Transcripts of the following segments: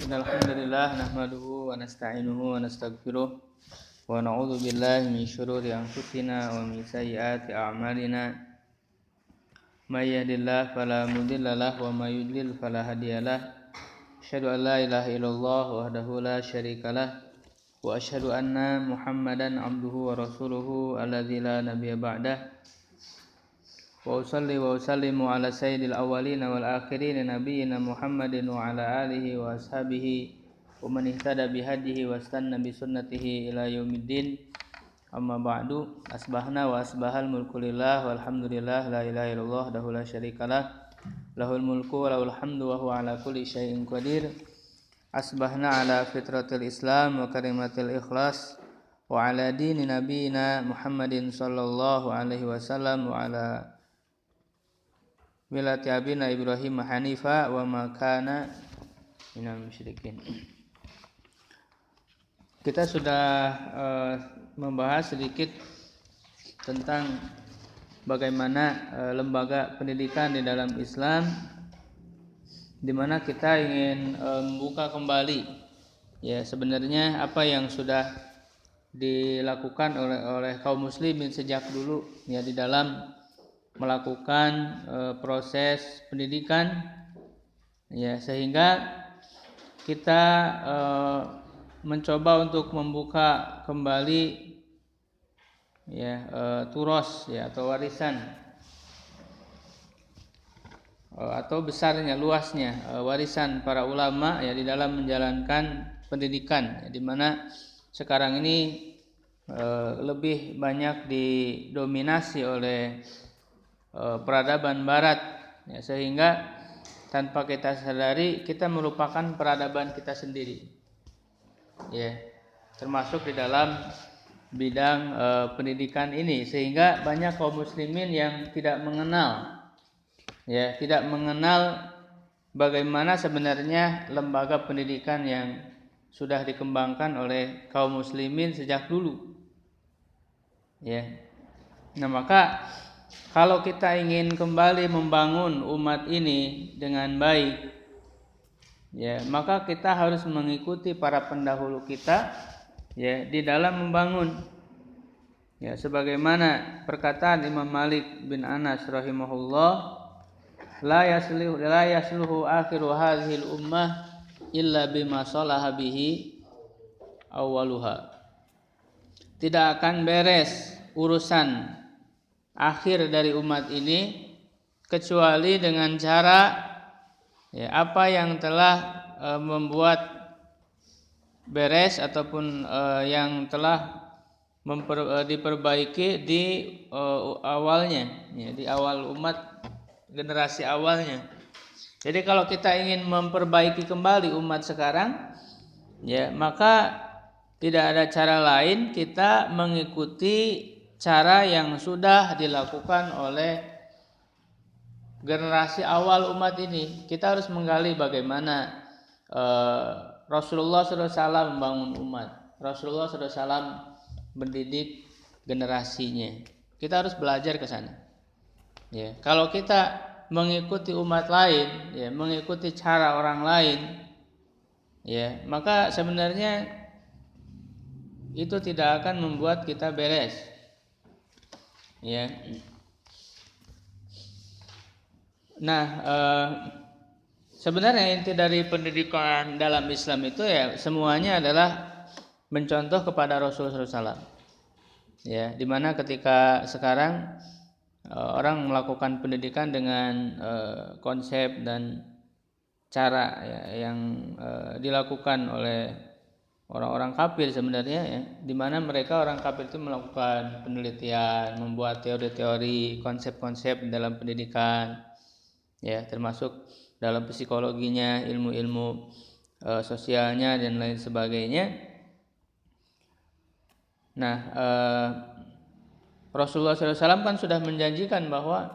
Innalhamdulillah nahmaduhu wa nasta'inuhu wa nastaghfiruh wa na'udzu billahi min syururi anfusina wa min sayyiati a'malina may yahdihillahu fala mudilla lahu wa may yudlil fala hadiyalah. Asyhadu an la ilaha illallah wahdahu la syarikalah wa asyhadu anna Muhammadan abduhu wa rasuluhu alladzi la nabiyya ba'dah. Wa usalli wa usallimu ala sayyidil awwalin wal akhirin nabiyyina Muhammadin wa ala alihi wa ashabihi wa man ihtada bihadihi wa istanna bi sunnatihi ila yaumiddin. Amma ba'du. Asbahna wa asbahal mulku lillah walhamdulillah la ilaha illallah wahdahu la syarikalah lahul mulku wa lahul hamdu wa huwa ala kulli syai'in qadir. Asbahna ala fitratil Islam wa kalimatil ikhlas wa ala dini nabiyyina Muhammadin sallallahu alaihi wasallam wa ala millati abina Ibrahim hanifa wa ma kana minal musyrikin. Kita sudah membahas sedikit tentang bagaimana lembaga pendidikan di dalam Islam, di mana kita ingin membuka kembali ya sebenarnya apa yang sudah dilakukan oleh kaum muslimin sejak dulu ya di dalam melakukan proses pendidikan ya, sehingga kita mencoba untuk membuka kembali ya turos ya atau warisan atau besarnya luasnya warisan para ulama ya di dalam menjalankan pendidikan ya, di mana sekarang ini lebih banyak didominasi oleh peradaban barat ya, sehingga tanpa kita sadari kita melupakan peradaban kita sendiri ya, termasuk di dalam bidang pendidikan ini, sehingga banyak kaum muslimin yang tidak mengenal bagaimana sebenarnya lembaga pendidikan yang sudah dikembangkan oleh kaum muslimin sejak dulu ya. Nah, maka kalau kita ingin kembali membangun umat ini dengan baik ya, maka kita harus mengikuti para pendahulu kita ya di dalam membangun ya, sebagaimana perkataan Imam Malik bin Anas rahimahullah, la yasluhu akhiru hadhil ummah illa bima salaha bihi awwaluha. Tidak akan beres urusan akhir dari umat ini kecuali dengan cara ya, apa yang telah membuat beres ataupun yang telah diperbaiki di awalnya ya, di awal umat generasi awalnya. Jadi kalau kita ingin memperbaiki kembali umat sekarang ya, maka tidak ada cara lain kita mengikuti cara yang sudah dilakukan oleh generasi awal umat ini. Kita harus menggali bagaimana Rasulullah SAW membangun umat, Rasulullah SAW mendidik generasinya. Kita harus belajar ke sana. Ya, kalau kita mengikuti umat lain, ya, mengikuti cara orang lain, ya, maka sebenarnya itu tidak akan membuat kita beres. Ya. Nah, sebenarnya inti dari pendidikan dalam Islam itu ya semuanya adalah mencontoh kepada Rasulullah SAW. Ya, dimana ketika sekarang orang melakukan pendidikan dengan konsep dan cara ya, yang dilakukan oleh orang-orang kafir sebenarnya ya, di mana mereka orang kafir itu melakukan penelitian, membuat teori-teori, konsep-konsep dalam pendidikan ya, termasuk dalam psikologinya, ilmu-ilmu sosialnya dan lain sebagainya. Nah, Rasulullah SAW kan sudah menjanjikan bahwa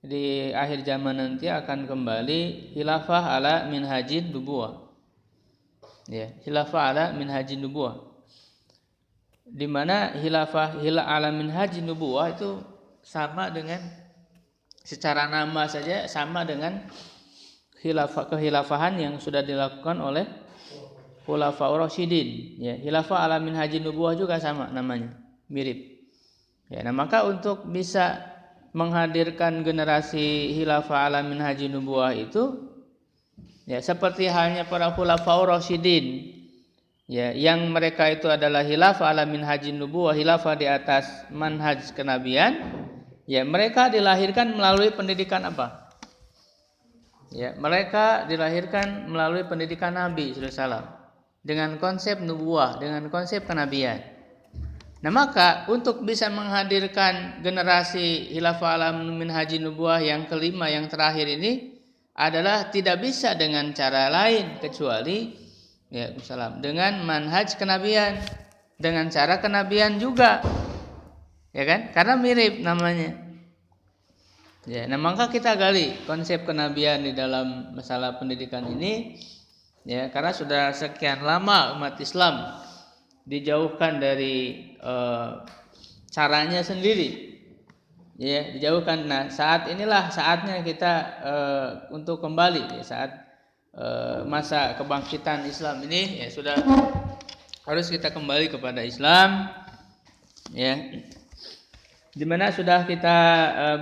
di akhir zaman nanti akan kembali khilafah ala minhajin nubuwah. Ya, khilafah ala minhajin nubuwah. Di mana khilafah ala minhajin nubuwah itu sama dengan secara nama saja sama dengan kehilafahan yang sudah dilakukan oleh khulafaur rasyidin. Ya, khilafah ala minhajin nubuwah juga sama namanya, mirip. Ya, nah maka untuk bisa menghadirkan generasi khilafah ala minhajin nubuwah itu ya seperti halnya para khulafaur rasyidin. Ya, yang mereka itu adalah khilafah ala minhajin nubuwah, khilafah di atas manhaj kenabian. Ya, mereka dilahirkan melalui pendidikan apa? Ya, mereka dilahirkan melalui pendidikan Nabi sallallahu alaihi wasallam dengan konsep nubuwah, dengan konsep kenabian. Nah, maka untuk bisa menghadirkan generasi khilafah ala minhajin nubuwah yang kelima, yang terakhir ini adalah tidak bisa dengan cara lain kecuali ya salam dengan manhaj kenabian, dengan cara kenabian juga. Ya kan? Karena mirip namanya. Ya, nah maka kita gali konsep kenabian di dalam masalah pendidikan ini ya, karena sudah sekian lama umat Islam dijauhkan dari caranya sendiri. Ya, dijauhkan. Nah, saat inilah saatnya kita untuk kembali ya, saat masa kebangkitan Islam ini ya sudah harus kita kembali kepada Islam ya. Dimana sudah kita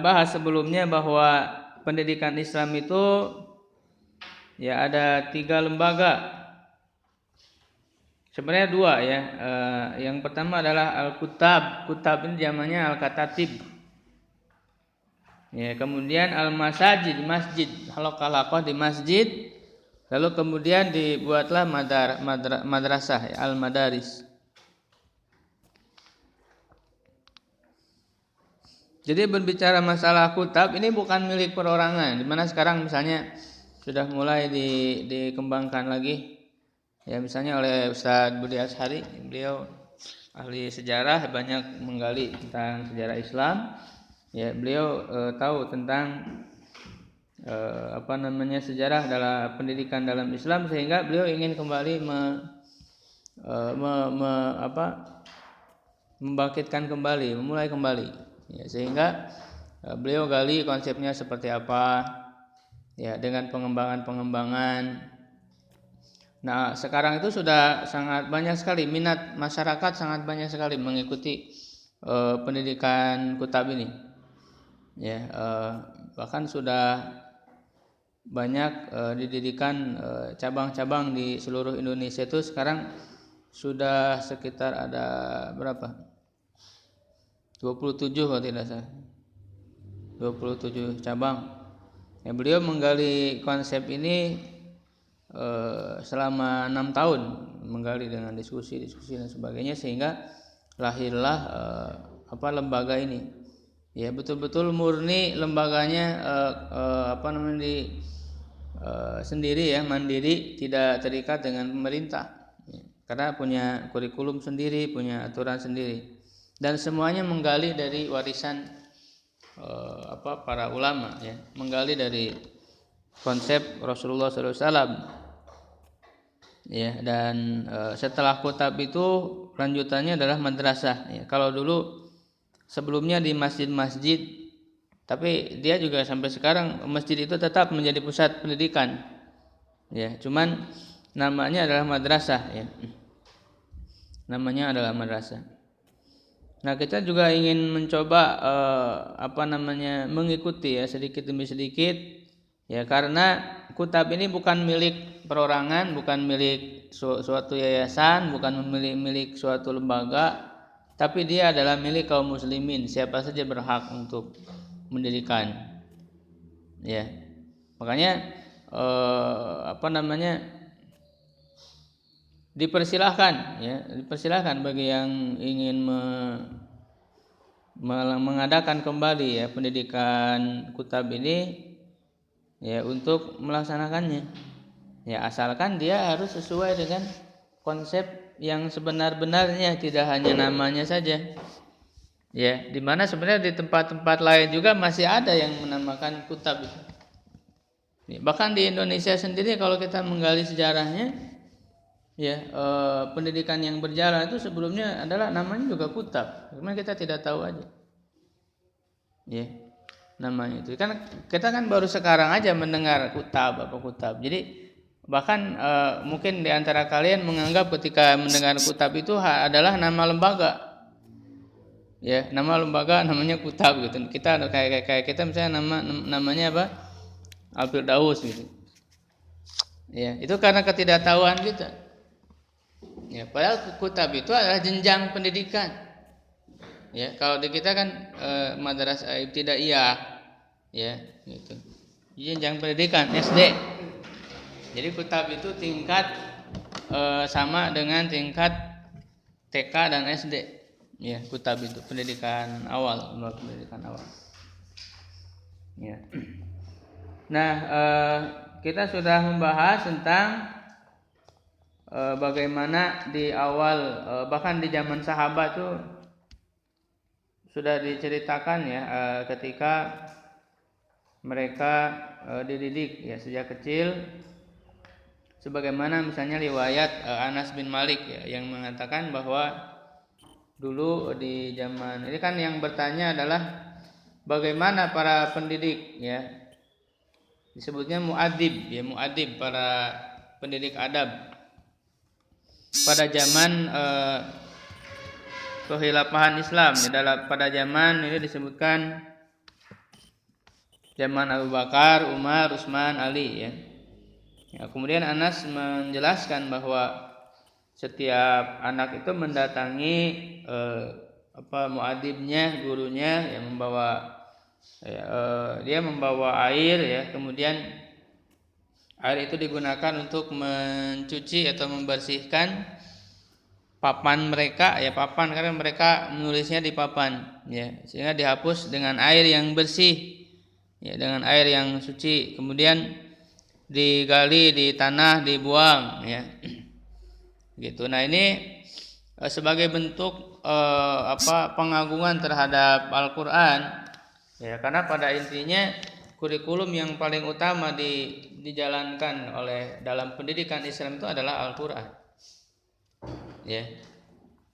bahas sebelumnya bahwa pendidikan Islam itu ya ada 3 lembaga. Sebenarnya 2 ya. Yang pertama adalah Al-Kutab. Kutab ini zamannya Al-Katatib. Ya, kemudian Al-Masajid, masjid, halaqah di masjid. Lalu kemudian dibuatlah madrasah ya, Al-Madaris. Jadi berbicara masalah kutab ini bukan milik perorangan, di mana sekarang misalnya sudah mulai dikembangkan lagi. Ya misalnya oleh Ustadz Budi Ashari, beliau ahli sejarah, banyak menggali tentang sejarah Islam. Ya beliau tahu tentang sejarah dalam pendidikan dalam Islam, sehingga beliau ingin kembali membangkitkan kembali, memulai kembali. Ya, sehingga beliau gali konsepnya seperti apa ya dengan pengembangan. Nah, sekarang itu sudah sangat banyak sekali minat masyarakat, sangat banyak sekali mengikuti pendidikan kutab ini. Ya, bahkan sudah banyak didirikan cabang-cabang di seluruh Indonesia itu sekarang sudah sekitar ada berapa? 27 kalau tidak salah. 27 cabang. Ya, beliau menggali konsep ini selama 6 tahun, menggali dengan diskusi dan sebagainya, sehingga lahirlah lembaga ini. Ya, betul-betul murni lembaganya sendiri ya, mandiri, tidak terikat dengan pemerintah. Ya, karena punya kurikulum sendiri, punya aturan sendiri. Dan semuanya menggali dari warisan para ulama ya, menggali dari konsep Rasulullah SAW ya. Dan setelah kutab itu lanjutannya adalah madrasah ya. Kalau dulu sebelumnya di masjid-masjid, tapi dia juga sampai sekarang masjid itu tetap menjadi pusat pendidikan ya, cuman namanya adalah madrasah ya, namanya adalah madrasah. Nah, kita juga ingin mencoba mengikuti ya sedikit demi sedikit ya, karena kutab ini bukan milik perorangan, bukan milik suatu yayasan, bukan milik suatu lembaga, tapi dia adalah milik kaum muslimin. Siapa saja berhak untuk mendirikan. Ya. Makanya dipersilahkan bagi yang ingin mengadakan kembali ya pendidikan kutab ini ya untuk melaksanakannya ya, asalkan dia harus sesuai dengan konsep yang sebenar-benarnya, tidak hanya namanya saja ya, dimana sebenarnya di tempat-tempat lain juga masih ada yang menamakan kutab itu ya. Bahkan di Indonesia sendiri kalau kita menggali sejarahnya ya, pendidikan yang berjalan itu sebelumnya adalah namanya juga kutab, cuma kita tidak tahu aja ya namanya itu. Kan kita baru sekarang aja mendengar kutab. Jadi Bahkan mungkin di antara kalian menganggap ketika mendengar kutab itu adalah nama lembaga. Ya, nama lembaga namanya kutab gitu. Kita kayak kita misalnya namanya apa? Al-Firdaus gitu. Ya, itu karena ketidaktahuan kita. Ya, padahal kutab itu adalah jenjang pendidikan. Ya, kalau di kita kan madrasah ibtidaiyah, ya, gitu. Jenjang pendidikan SD. Jadi kutab itu tingkat sama dengan tingkat TK dan SD. Ya, kutab itu pendidikan awal, pendidikan awal. Ya. Nah, kita sudah membahas tentang bagaimana di awal bahkan di zaman sahabat tuh sudah diceritakan ya ketika mereka dididik ya sejak kecil, sebagaimana misalnya riwayat Anas bin Malik ya yang mengatakan bahwa dulu di zaman ini kan yang bertanya adalah bagaimana para pendidik ya, disebutnya muadzib ya, muadzib para pendidik adab pada zaman kehilafahan Islam ya, pada zaman ini disebutkan zaman Abu Bakar, Umar, Utsman, Ali ya. Ya, kemudian Anas menjelaskan bahwa setiap anak itu mendatangi muadzibnya, gurunya yang membawa dia membawa air ya, kemudian air itu digunakan untuk mencuci atau membersihkan papan mereka ya, papan karena mereka menulisnya di papan ya, sehingga dihapus dengan air yang bersih ya, dengan air yang suci, kemudian digali di tanah, dibuang ya. Gitu. Nah, ini sebagai bentuk pengagungan terhadap Al-Qur'an ya, karena pada intinya kurikulum yang paling utama dijalankan oleh dalam pendidikan Islam itu adalah Al-Qur'an. Ya.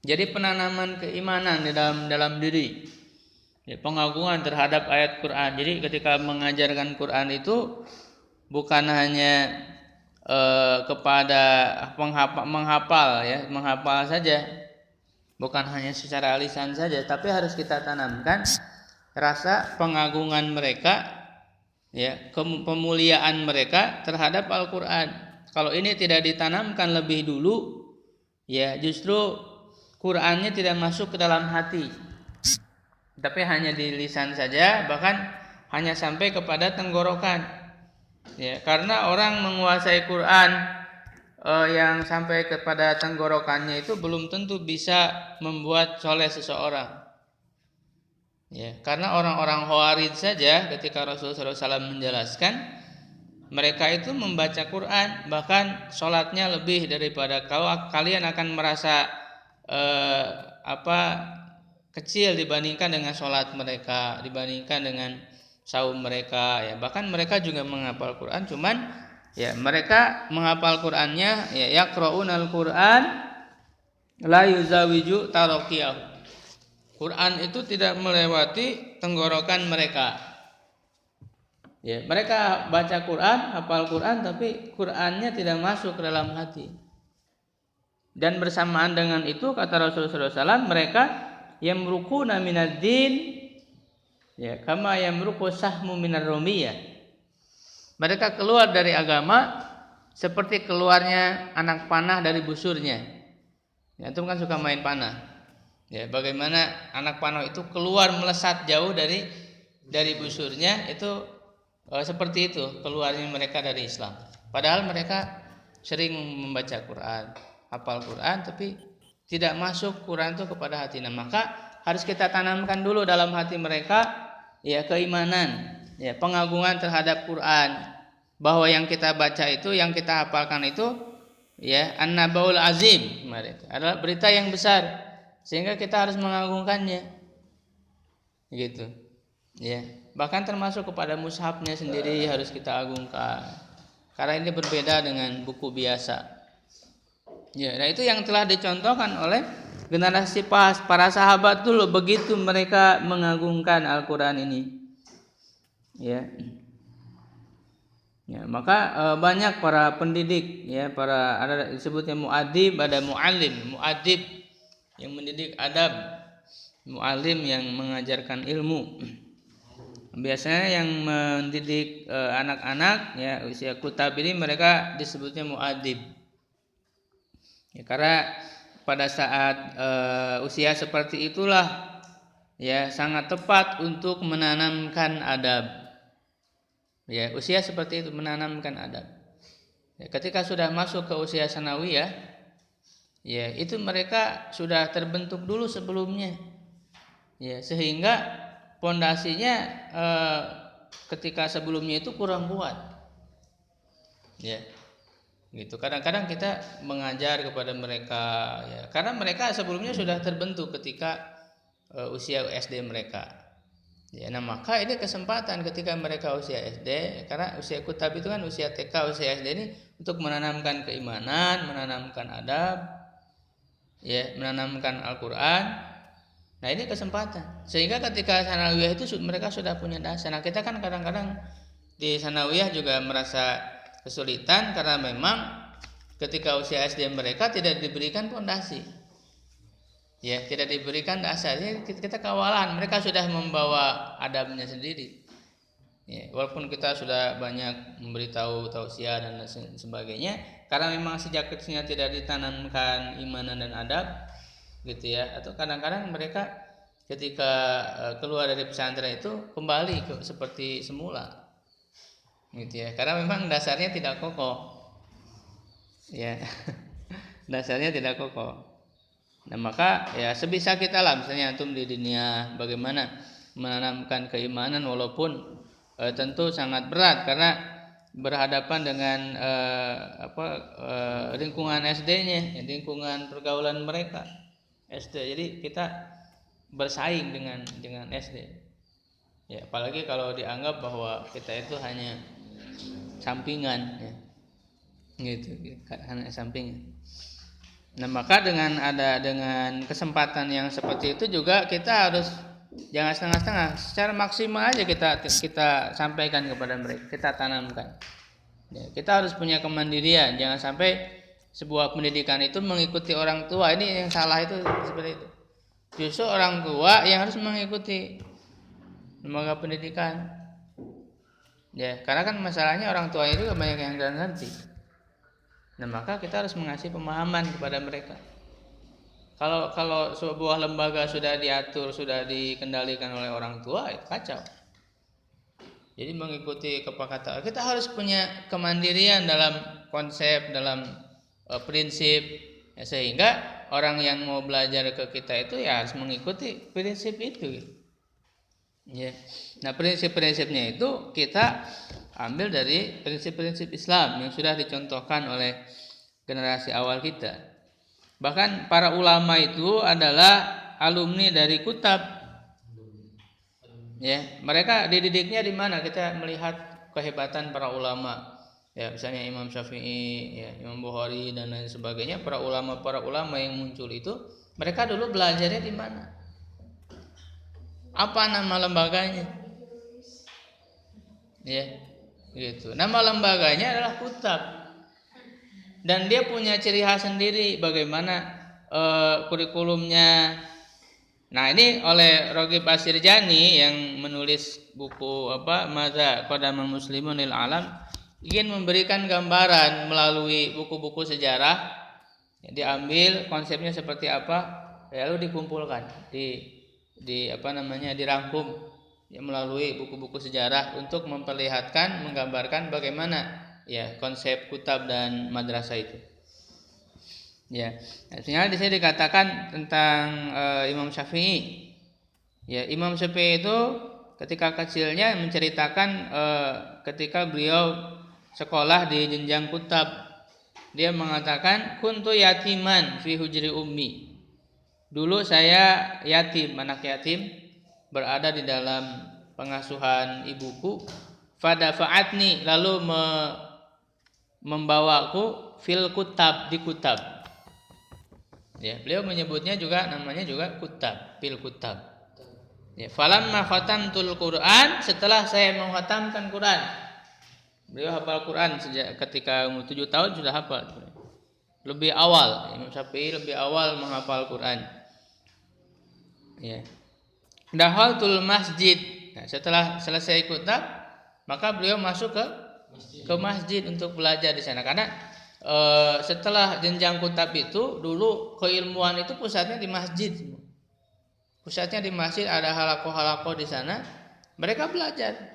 Jadi penanaman keimanan di dalam diri. Ya, pengagungan terhadap ayat Quran. Jadi ketika mengajarkan Quran itu bukan hanya kepada menghafal ya, menghafal saja, bukan hanya secara lisan saja, tapi harus kita tanamkan rasa pengagungan mereka ya, pemuliaan mereka terhadap Al-Qur'an. Kalau ini tidak ditanamkan lebih dulu ya, justru Qur'annya tidak masuk ke dalam hati, tapi hanya di lisan saja, bahkan hanya sampai kepada tenggorokan. Ya, karena orang menguasai Quran yang sampai kepada tenggorokannya itu belum tentu bisa membuat soleh seseorang. Ya, karena orang-orang Khawarij saja ketika Rasulullah SAW menjelaskan, mereka itu membaca Quran, bahkan sholatnya lebih daripada kalian akan merasa kecil dibandingkan dengan sholat mereka, dibandingkan dengan saum mereka ya. Bahkan mereka juga menghafal Quran, cuman ya mereka menghafal Qurannya ya yaqra'unal Quran la yuzawiju taraqiyah. Quran itu tidak melewati tenggorokan mereka. Ya, mereka baca Quran, hafal Quran, tapi Qurannya tidak masuk ke dalam hati. Dan bersamaan dengan itu kata Rasulullah SAW, mereka yamruquna minad din ya kama yamruqu sahmu minar rumiyah. Mereka keluar dari agama seperti keluarnya anak panah dari busurnya. Ya, antum kan suka main panah. Ya, bagaimana anak panah itu keluar melesat jauh dari busurnya, itu seperti itu keluarnya mereka dari Islam. Padahal mereka sering membaca Quran, hafal Quran, tapi tidak masuk Quran itu kepada hati. Nah, maka harus kita tanamkan dulu dalam hati mereka ya keimanan, ya pengagungan terhadap Quran, bahwa yang kita baca itu, yang kita hafalkan itu ya an-nabaul azim, adalah berita yang besar, sehingga kita harus mengagungkannya. Gitu. Ya, bahkan termasuk kepada mushafnya sendiri harus kita agungkan. Karena ini berbeda dengan buku biasa. Ya, nah itu yang telah dicontohkan oleh generasi para sahabat dulu, begitu mereka mengagungkan Al-Quran ini. Ya. Ya, maka banyak para pendidik, ya, ada disebutnya muadib, ada muallim. Muadib yang mendidik adab, muallim yang mengajarkan ilmu. Biasanya yang mendidik anak-anak, ya, usia kutab ini mereka disebutnya muadib. Ya, karena pada saat usia seperti itulah, ya, sangat tepat untuk menanamkan adab. Ya, usia seperti itu menanamkan adab. Ya, ketika sudah masuk ke usia sanawiyah, ya, itu mereka sudah terbentuk dulu sebelumnya. Ya, sehingga pondasinya ketika sebelumnya itu kurang kuat. Ya. Gitu. Kadang-kadang kita mengajar kepada mereka, ya, karena mereka sebelumnya sudah terbentuk ketika usia SD mereka. Ya, nah maka ini kesempatan ketika mereka usia SD, karena usia kutab itu kan usia TK, usia SD ini untuk menanamkan keimanan, menanamkan adab, ya, menanamkan Al-Quran. Nah ini kesempatan. Sehingga ketika sanawiyah itu mereka sudah punya dasar. Nah kita kan kadang-kadang di sanawiyah juga merasa kesulitan karena memang ketika usia SD mereka tidak diberikan fondasi. Ya, tidak diberikan dasar. Kita kewalahan, mereka sudah membawa adabnya sendiri. Ya, walaupun kita sudah banyak memberitahu tausiah dan sebagainya, karena memang sejak kecilnya tidak ditanamkan imanan dan adab, gitu ya. Atau kadang-kadang mereka ketika keluar dari pesantren itu kembali ke seperti semula, gitu ya. Karena memang dasarnya tidak kokoh, ya, dasarnya tidak kokoh. Nah maka ya sebisa kita lah, misalnya antum di dunia bagaimana menanamkan keimanan, walaupun tentu sangat berat karena berhadapan dengan lingkungan SD-nya, lingkungan pergaulan mereka SD. Jadi kita bersaing dengan SD. Ya, apalagi kalau dianggap bahwa kita itu hanya sampingan, ya. Gitu, hanya sampingan. Nah maka dengan kesempatan yang seperti itu juga kita harus jangan setengah-setengah, secara maksimal aja kita sampaikan kepada mereka, kita tanamkan. Ya, kita harus punya kemandirian, jangan sampai sebuah pendidikan itu mengikuti orang tua. Ini yang salah itu seperti itu. Justru orang tua yang harus mengikuti lembaga pendidikan. Ya, karena kan masalahnya orang tua itu banyak yang tidak ngerti. Nah maka kita harus mengasih pemahaman kepada mereka. Kalau sebuah lembaga sudah diatur, sudah dikendalikan oleh orang tua, itu kacau. Jadi mengikuti kepakatan, kita harus punya kemandirian dalam konsep, dalam prinsip, ya, sehingga orang yang mau belajar ke kita itu ya harus mengikuti prinsip itu. Ya. Nah prinsip-prinsipnya itu kita ambil dari prinsip-prinsip Islam yang sudah dicontohkan oleh generasi awal kita. Bahkan para ulama itu adalah alumni dari kutab. Ya, mereka dididiknya di mana? Kita melihat kehebatan para ulama. Ya, misalnya Imam Syafi'i, ya, Imam Bukhari dan lain sebagainya, para ulama yang muncul itu, mereka dulu belajarnya di mana? Apa nama lembaganya? Ya. Gitu. Nama lembaganya adalah kutab, dan dia punya ciri khas sendiri bagaimana kurikulumnya. Nah ini oleh Roghib Asirjani yang menulis buku Madza Qadamal Muslimun lil Alam, ingin memberikan gambaran melalui buku-buku sejarah. Diambil konsepnya seperti apa, lalu dikumpulkan dirangkum melalui buku-buku sejarah untuk memperlihatkan, menggambarkan bagaimana ya konsep kutab dan madrasah itu. Ya, sehingga di sini dikatakan tentang Imam Syafi'i. Ya, Imam Syafi'i itu ketika kecilnya menceritakan ketika beliau sekolah di jenjang kutab, dia mengatakan kuntu yatiman fi hujri ummi. Dulu saya yatim, anak yatim, berada di dalam pengasuhan ibuku. Fadafa'atni, lalu membawaku fil kutab, di kutab. Ya, beliau menyebutnya juga namanya juga kutab, fil kutab. Ya, falamma khatamtul Quran, setelah saya mengkhatamkan Quran. Beliau hafal Quran sejak ketika umur 7 tahun sudah hafal. Lebih awal, Imam Syafi'i lebih awal menghafal Quran. Ya. Dakhaltul masjid. Nah, setelah selesai kutab, maka beliau masuk ke masjid untuk belajar di sana. Karena setelah jenjang kutab itu, dulu keilmuan itu pusatnya di masjid. Pusatnya di masjid, ada halaqah-halaqah di sana. Mereka belajar.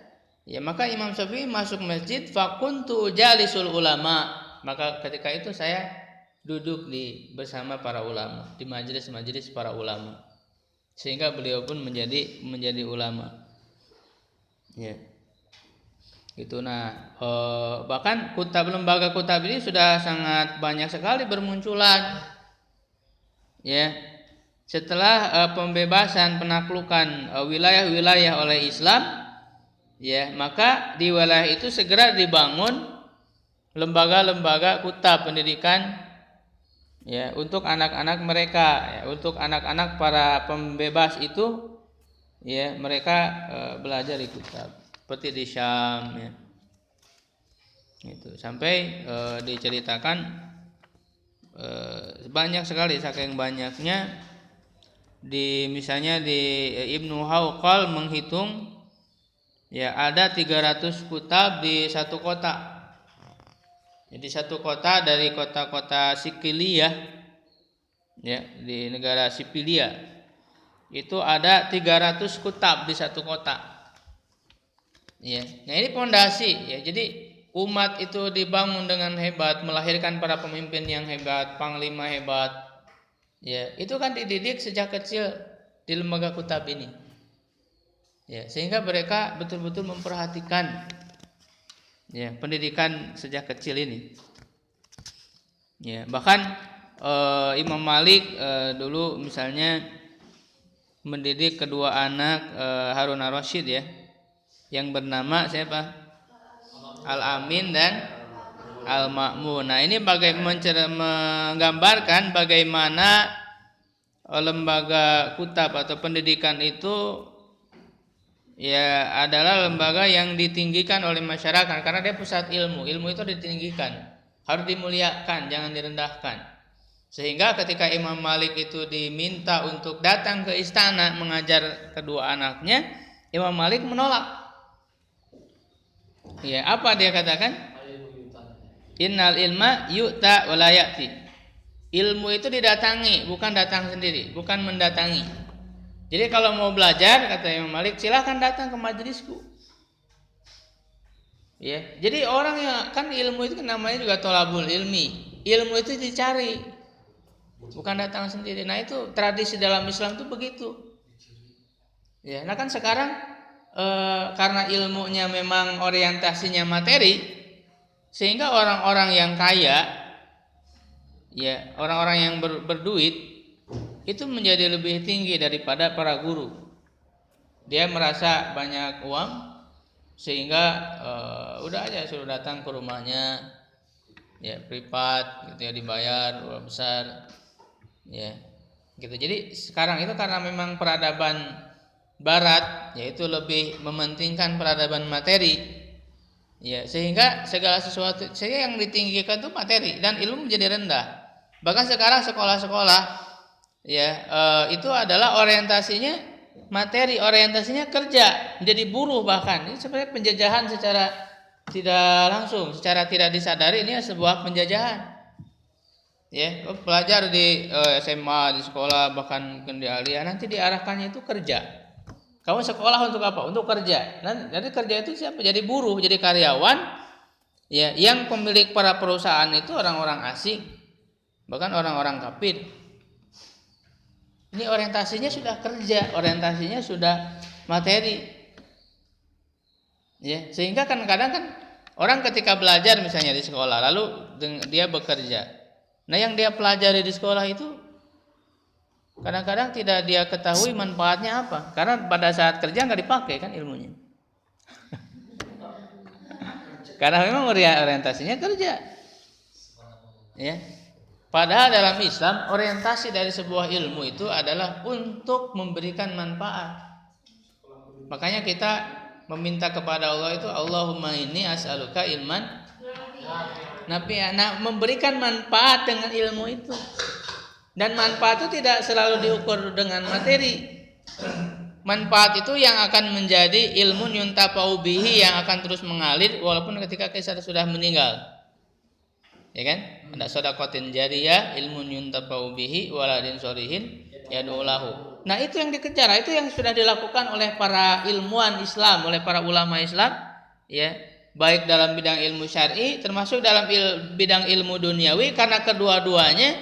Ya, maka Imam Syafi'i masuk masjid, fakuntu jalisul ulama. Maka ketika itu saya duduk bersama para ulama, di majelis-majelis para ulama. Sehingga beliau pun menjadi ulama. Ya. Gitu. Nah, bahkan lembaga kutab ini sudah sangat banyak sekali bermunculan. Ya. Setelah pembebasan penaklukan wilayah-wilayah oleh Islam, ya, maka di wilayah itu segera dibangun lembaga-lembaga kutab pendidikan, ya, untuk anak-anak mereka, ya, untuk anak-anak para pembebas itu, ya, mereka belajar di kutab seperti di Syam, ya. Itu sampai diceritakan banyak sekali, saking banyaknya misalnya di Ibnu Hawqal menghitung, ya, ada 300 kutab di satu kota. Jadi satu kota dari kota-kota Sikilia, ya, di negara Sipilia, itu ada 300 kutab di satu kota. Ya. Nah, ini pondasi, ya. Jadi umat itu dibangun dengan hebat, melahirkan para pemimpin yang hebat, panglima hebat. Ya, itu kan dididik sejak kecil di lembaga kutab ini. Ya, sehingga mereka betul-betul memperhatikan, ya, pendidikan sejak kecil ini. Ya, bahkan Imam Malik dulu misalnya mendidik kedua anak Harun ar-Rasyid, ya, yang bernama siapa? Al-Amin dan Al-Ma'mun. Nah, ini menggambarkan bagaimana lembaga kutab atau pendidikan itu, ya, adalah lembaga yang ditinggikan oleh masyarakat karena dia pusat ilmu. Ilmu itu ditinggikan, harus dimuliakan, jangan direndahkan. Sehingga ketika Imam Malik itu diminta untuk datang ke istana mengajar kedua anaknya, Imam Malik menolak. Ya, apa dia katakan? Innal ilma yu'ta wa la ya'ti. Ilmu itu didatangi, bukan datang sendiri, bukan mendatangi. Jadi kalau mau belajar, kata Imam Malik, silakan datang ke majelisku. Ya, jadi orang yang kan ilmu itu namanya juga tolabul ilmi. Ilmu itu dicari, bukan datang sendiri. Nah, itu tradisi dalam Islam itu begitu. Ya, nah kan sekarang karena ilmunya memang orientasinya materi, sehingga orang-orang yang kaya, ya, orang-orang yang berduit itu menjadi lebih tinggi daripada para guru. Dia merasa banyak uang sehingga udah aja suruh datang ke rumahnya, ya, privat gitu, ya, dibayar uang besar, ya, gitu. Jadi sekarang itu karena memang peradaban barat, yaitu lebih mementingkan peradaban materi, ya, sehingga segala sesuatu yang ditinggikan itu materi dan ilmu menjadi rendah. Bahkan sekarang sekolah-sekolah, ya, itu adalah orientasinya materi, orientasinya kerja, menjadi buruh. Bahkan ini sebenarnya penjajahan secara tidak langsung, secara tidak disadari, ini sebuah penjajahan. Ya, pelajar di SMA, di sekolah, bahkan di aliyah, nanti diarahkannya itu kerja. Kamu sekolah untuk apa? Untuk kerja. Jadi kerja itu siapa? Jadi buruh, jadi karyawan. Ya, yang pemilik para perusahaan itu orang-orang asing, bahkan orang-orang kafir. Ini orientasinya sudah kerja, orientasinya sudah materi. Ya, sehingga kadang-kadang kan orang ketika belajar misalnya di sekolah, lalu dia bekerja. Nah, yang dia pelajari di sekolah itu kadang-kadang tidak dia ketahui manfaatnya apa, karena pada saat kerja nggak dipakai kan ilmunya. Karena memang orientasinya kerja. Ya. Padahal dalam Islam orientasi dari sebuah ilmu itu adalah untuk memberikan manfaat. Makanya kita meminta kepada Allah itu Allahumma inni as'aluka ilman nafi'an. Nah, memberikan manfaat dengan ilmu itu. Dan manfaat itu tidak selalu diukur dengan materi. Manfaat itu yang akan menjadi ilmu yuntafa'u bihi, yang akan terus mengalir walaupun ketika kita sudah meninggal. Ya kan? Ada sedaqatin jariyah, ilmu yuntafa'u bihi, waladin sholihin yad'u lahu. Nah, itu yang dikejar, itu yang sudah dilakukan oleh para ilmuwan Islam, oleh para ulama Islam, ya, baik dalam bidang ilmu syar'i termasuk dalam bidang ilmu duniawi, karena kedua-duanya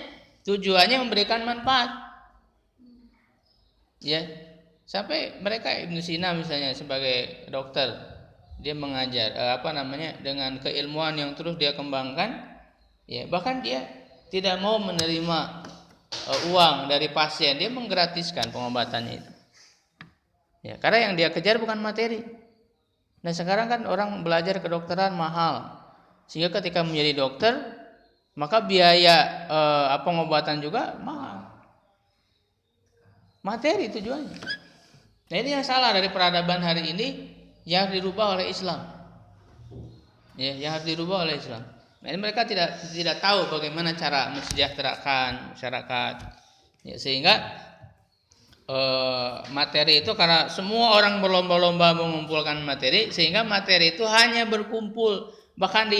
tujuannya memberikan manfaat. Ya. Sampai mereka Ibnu Sina misalnya sebagai dokter, dia mengajar dengan keilmuan yang terus dia kembangkan, ya, bahkan dia tidak mau menerima uang dari pasien, dia menggratiskan pengobatannya itu. Ya, karena yang dia kejar bukan materi. Nah, sekarang kan orang belajar kedokteran mahal, sehingga ketika menjadi dokter maka biaya pengobatan juga mahal. Materi tujuannya. Nah, ini yang salah dari peradaban hari ini, yang harus dirubah oleh Islam. Ya, yang harus dirubah oleh Islam. Nah, ini mereka tidak tahu bagaimana cara mensejahterakan masyarakat. Ya, sehingga materi itu, karena semua orang berlomba-lomba mengumpulkan materi, sehingga materi itu hanya berkumpul, bahkan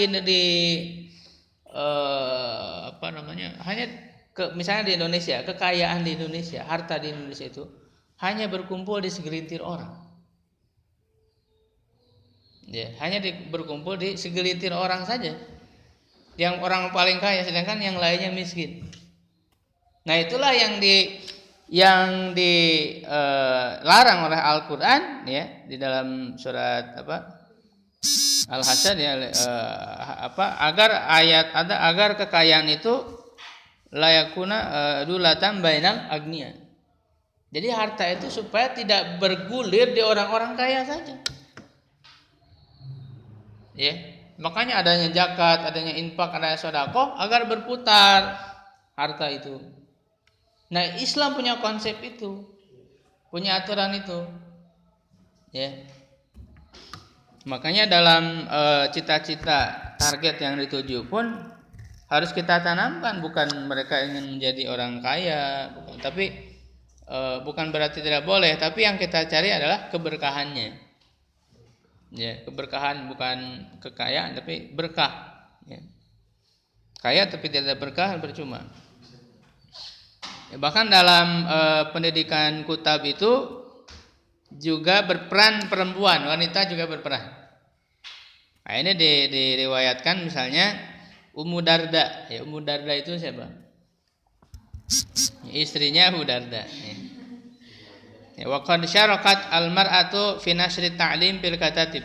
misalnya di Indonesia, kekayaan di Indonesia, harta di Indonesia itu hanya berkumpul di segelintir orang. Ya, hanya berkumpul di segelintir orang saja. Yang orang paling kaya, sedangkan yang lainnya miskin. Nah, itulah yang dilarang oleh Al-Qur'an, ya, di dalam surat Al-Hasyr, ya, agar kekayaan itu layakuna dulatan bainal agniya. Jadi harta itu supaya tidak bergulir di orang-orang kaya saja. Ya, makanya adanya zakat, adanya infak, adanya sedekah agar berputar harta itu. Nah, Islam punya konsep itu, punya aturan itu. Ya. Makanya dalam cita-cita target yang dituju pun harus kita tanamkan, bukan mereka ingin menjadi orang kaya, bukan berarti tidak boleh, tapi yang kita cari adalah keberkahannya. Ya, keberkahan bukan kekayaan, tapi berkah. Ya. Kaya tapi tidak berkah percuma. Ya, bahkan dalam pendidikan kutab itu juga berperan perempuan, wanita juga berperan. Nah, ini diriwayatkan misalnya Ummu Darda. Ya, Ummu Darda itu siapa? Istrinya Abu Darda. Ya, wa qad syarakat al-mar'atu fi nashri ta'lim fil katatib.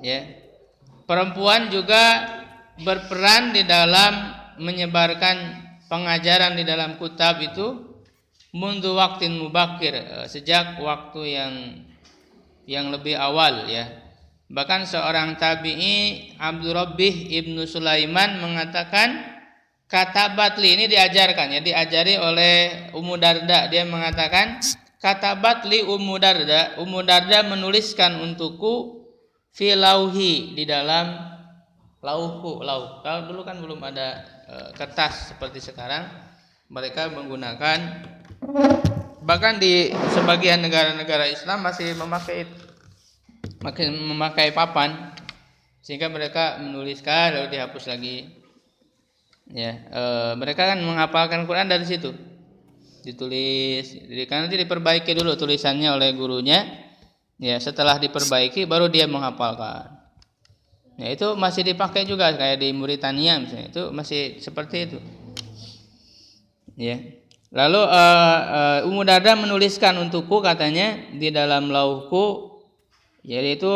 Ya. Perempuan juga berperan di dalam menyebarkan pengajaran di dalam kutab itu mundu waktin mubakir, sejak waktu yang lebih awal, ya. Bahkan seorang tabi'i Abdurrabbih Ibnu Sulaiman mengatakan katabatli, ini diajarkan, ya, diajari oleh Ummu Darda. Dia mengatakan katabatli Ummu Darda menuliskan untukku fi lauhi, di dalam lauhku. Kalau dulu kan belum ada kertas seperti sekarang, mereka menggunakan, bahkan di sebagian negara-negara Islam masih memakai papan, sehingga mereka menuliskan lalu dihapus lagi. Ya, mereka kan menghafalkan Quran dari situ, ditulis, karena nanti diperbaiki dulu tulisannya oleh gurunya. Ya, setelah diperbaiki baru dia menghafalkan. Ya, itu masih dipakai juga, kayak di Mauritania misalnya, itu masih seperti itu. Ya, lalu Ummu Darda menuliskan untukku, katanya, di dalam lauhku, yaitu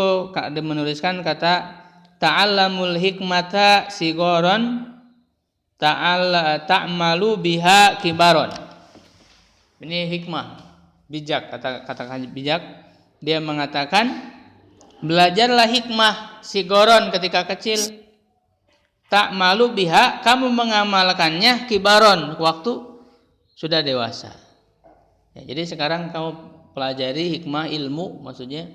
menuliskan kata ta'allamul hikmata sigoron ta'malu biha kibaron. Ini hikmah, bijak, kata bijak. Dia mengatakan belajarlah hikmah sigoron ketika kecil, ta'malu biha, kamu mengamalkannya kibaron waktu sudah dewasa. Ya, jadi sekarang kamu pelajari hikmah ilmu, maksudnya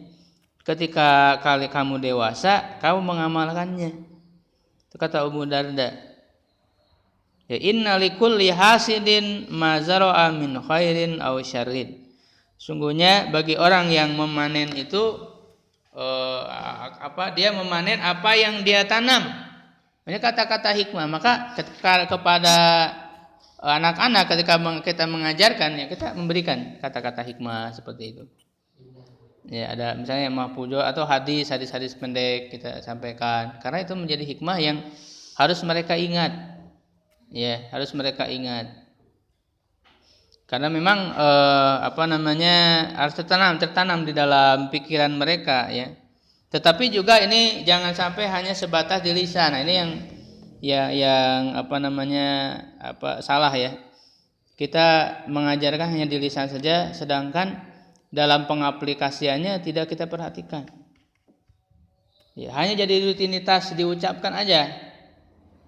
ketika kali kamu dewasa, kamu mengamalkannya. Itu kata Ummu Darda. Ya, inna likulli hasidin ma zara'a min khairin aw syarrin. Sungguhnya bagi orang yang memanen itu dia memanen apa yang dia tanam. Ini kata-kata hikmah. Maka kepada anak-anak ketika kita mengajarkan, ya kita memberikan kata-kata hikmah seperti itu. Ya, ada misalnya mahfuzo atau hadis pendek kita sampaikan, karena itu menjadi hikmah yang harus mereka ingat. Ya, harus mereka ingat. Karena memang harus tertanam di dalam pikiran mereka, ya. Tetapi juga ini jangan sampai hanya sebatas di lisan. Nah, ini yang salah ya. Kita mengajarkan hanya di lisan saja, sedangkan dalam pengaplikasiannya tidak kita perhatikan. Ya, hanya jadi rutinitas diucapkan aja.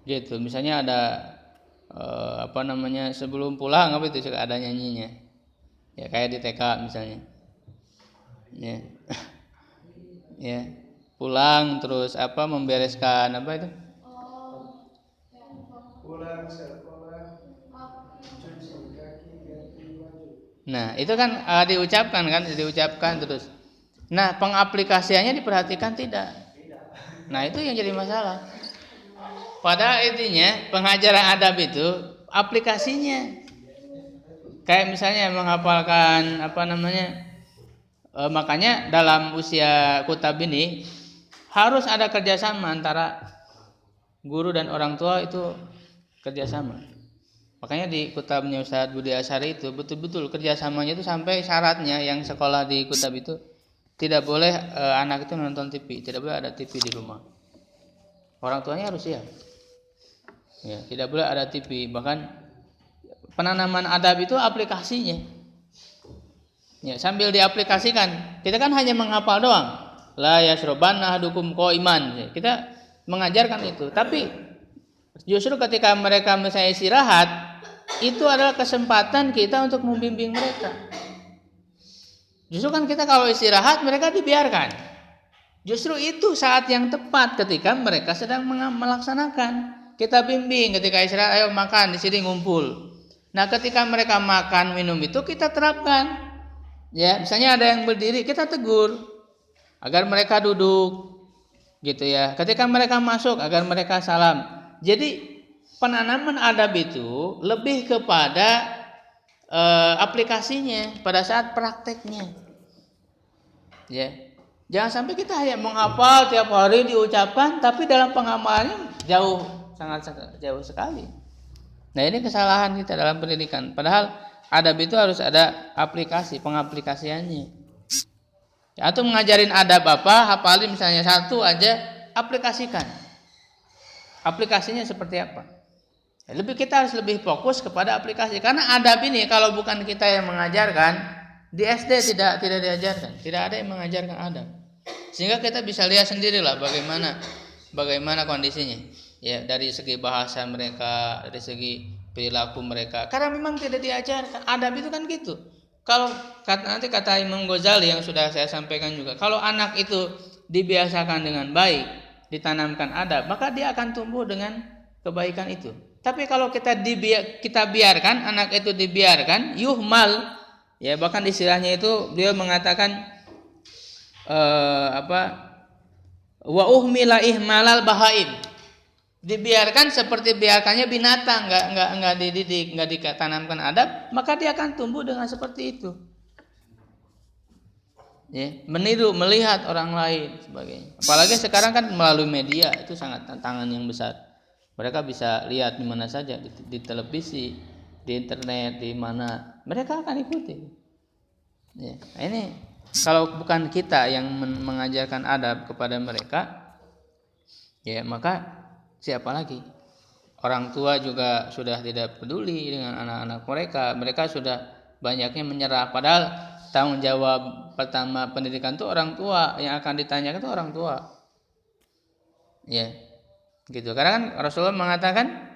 Gitu. Misalnya ada sebelum pulang itu ada nyanyinya. Ya, kayak di TK misalnya. Ya. Ya. Pulang terus membereskan itu? Pulang sekolah cuci kaki ganti baju. Nah, itu kan diucapkan terus. Nah, pengaplikasiannya diperhatikan tidak. Nah, itu yang jadi masalah. Padahal intinya pengajaran adab itu aplikasinya. Kayak misalnya menghafalkan makanya dalam usia kutab ini harus ada kerjasama antara guru dan orang tua, itu kerjasama. Makanya di kutabnya Ustadz Budi Asyari itu betul-betul kerjasamanya itu sampai syaratnya yang sekolah di kutab itu tidak boleh anak itu nonton TV, tidak boleh ada TV di rumah. Orang tuanya harus siap. Ya, tidak boleh ada TV. Bahkan penanaman adab itu aplikasinya. Ya, sambil diaplikasikan. Kita kan hanya menghafal doang. La yasrobanna ahadukum qaiman. Kita mengajarkan itu. Tapi justru ketika mereka misalnya istirahat, itu adalah kesempatan kita untuk membimbing mereka. Justru kan kita kalau istirahat mereka dibiarkan. Justru itu saat yang tepat ketika mereka sedang melaksanakan. Kita bimbing ketika istirahat, ayo makan di sini ngumpul. Nah, ketika mereka makan minum itu kita terapkan. Ya, misalnya ada yang berdiri, kita tegur agar mereka duduk. Gitu ya. Ketika mereka masuk agar mereka salam. Jadi penanaman adab itu lebih kepada aplikasinya pada saat prakteknya. Ya. Jangan sampai kita hanya menghafal tiap hari diucapkan, tapi dalam pengamalannya sangat jauh sekali. Nah, ini kesalahan kita dalam pendidikan. Padahal adab itu harus ada aplikasi, pengaplikasiannya. Ya, atau mengajarin adab hafalin misalnya satu aja, aplikasikan. Aplikasinya seperti apa? Kita harus lebih fokus kepada aplikasi. Karena adab ini kalau bukan kita yang mengajarkan, di SD tidak diajarkan. Tidak ada yang mengajarkan adab. Sehingga kita bisa lihat sendirilah bagaimana kondisinya. Ya, dari segi bahasa mereka, dari segi perilaku mereka. Karena memang tidak diajarkan. Adab itu kan gitu. Kalau nanti kata Imam Ghazali yang sudah saya sampaikan juga, kalau anak itu dibiasakan dengan baik, ditanamkan adab, maka dia akan tumbuh dengan kebaikan itu. Tapi kalau kita biarkan, anak itu dibiarkan, yuhmal, ya bahkan istilahnya itu beliau mengatakan wa uhmila ihmalal bahaim, dibiarkan seperti biarkannya binatang, nggak dididik, nggak ditanamkan adab, maka dia akan tumbuh dengan seperti itu. Ya, meniru, melihat orang lain sebagainya. Apalagi sekarang kan melalui media itu sangat tantangan yang besar. Mereka bisa lihat di mana saja, di televisi, di internet, di mana mereka akan ikuti. Ya, ini kalau bukan kita yang mengajarkan adab kepada mereka, ya maka siapa lagi? Orang tua juga sudah tidak peduli dengan anak-anak mereka. Mereka sudah banyaknya menyerah. Padahal tanggung jawab pertama pendidikan itu orang tua, yang akan ditanyakan itu orang tua. Ya, gitu. Karena kan Rasulullah mengatakan,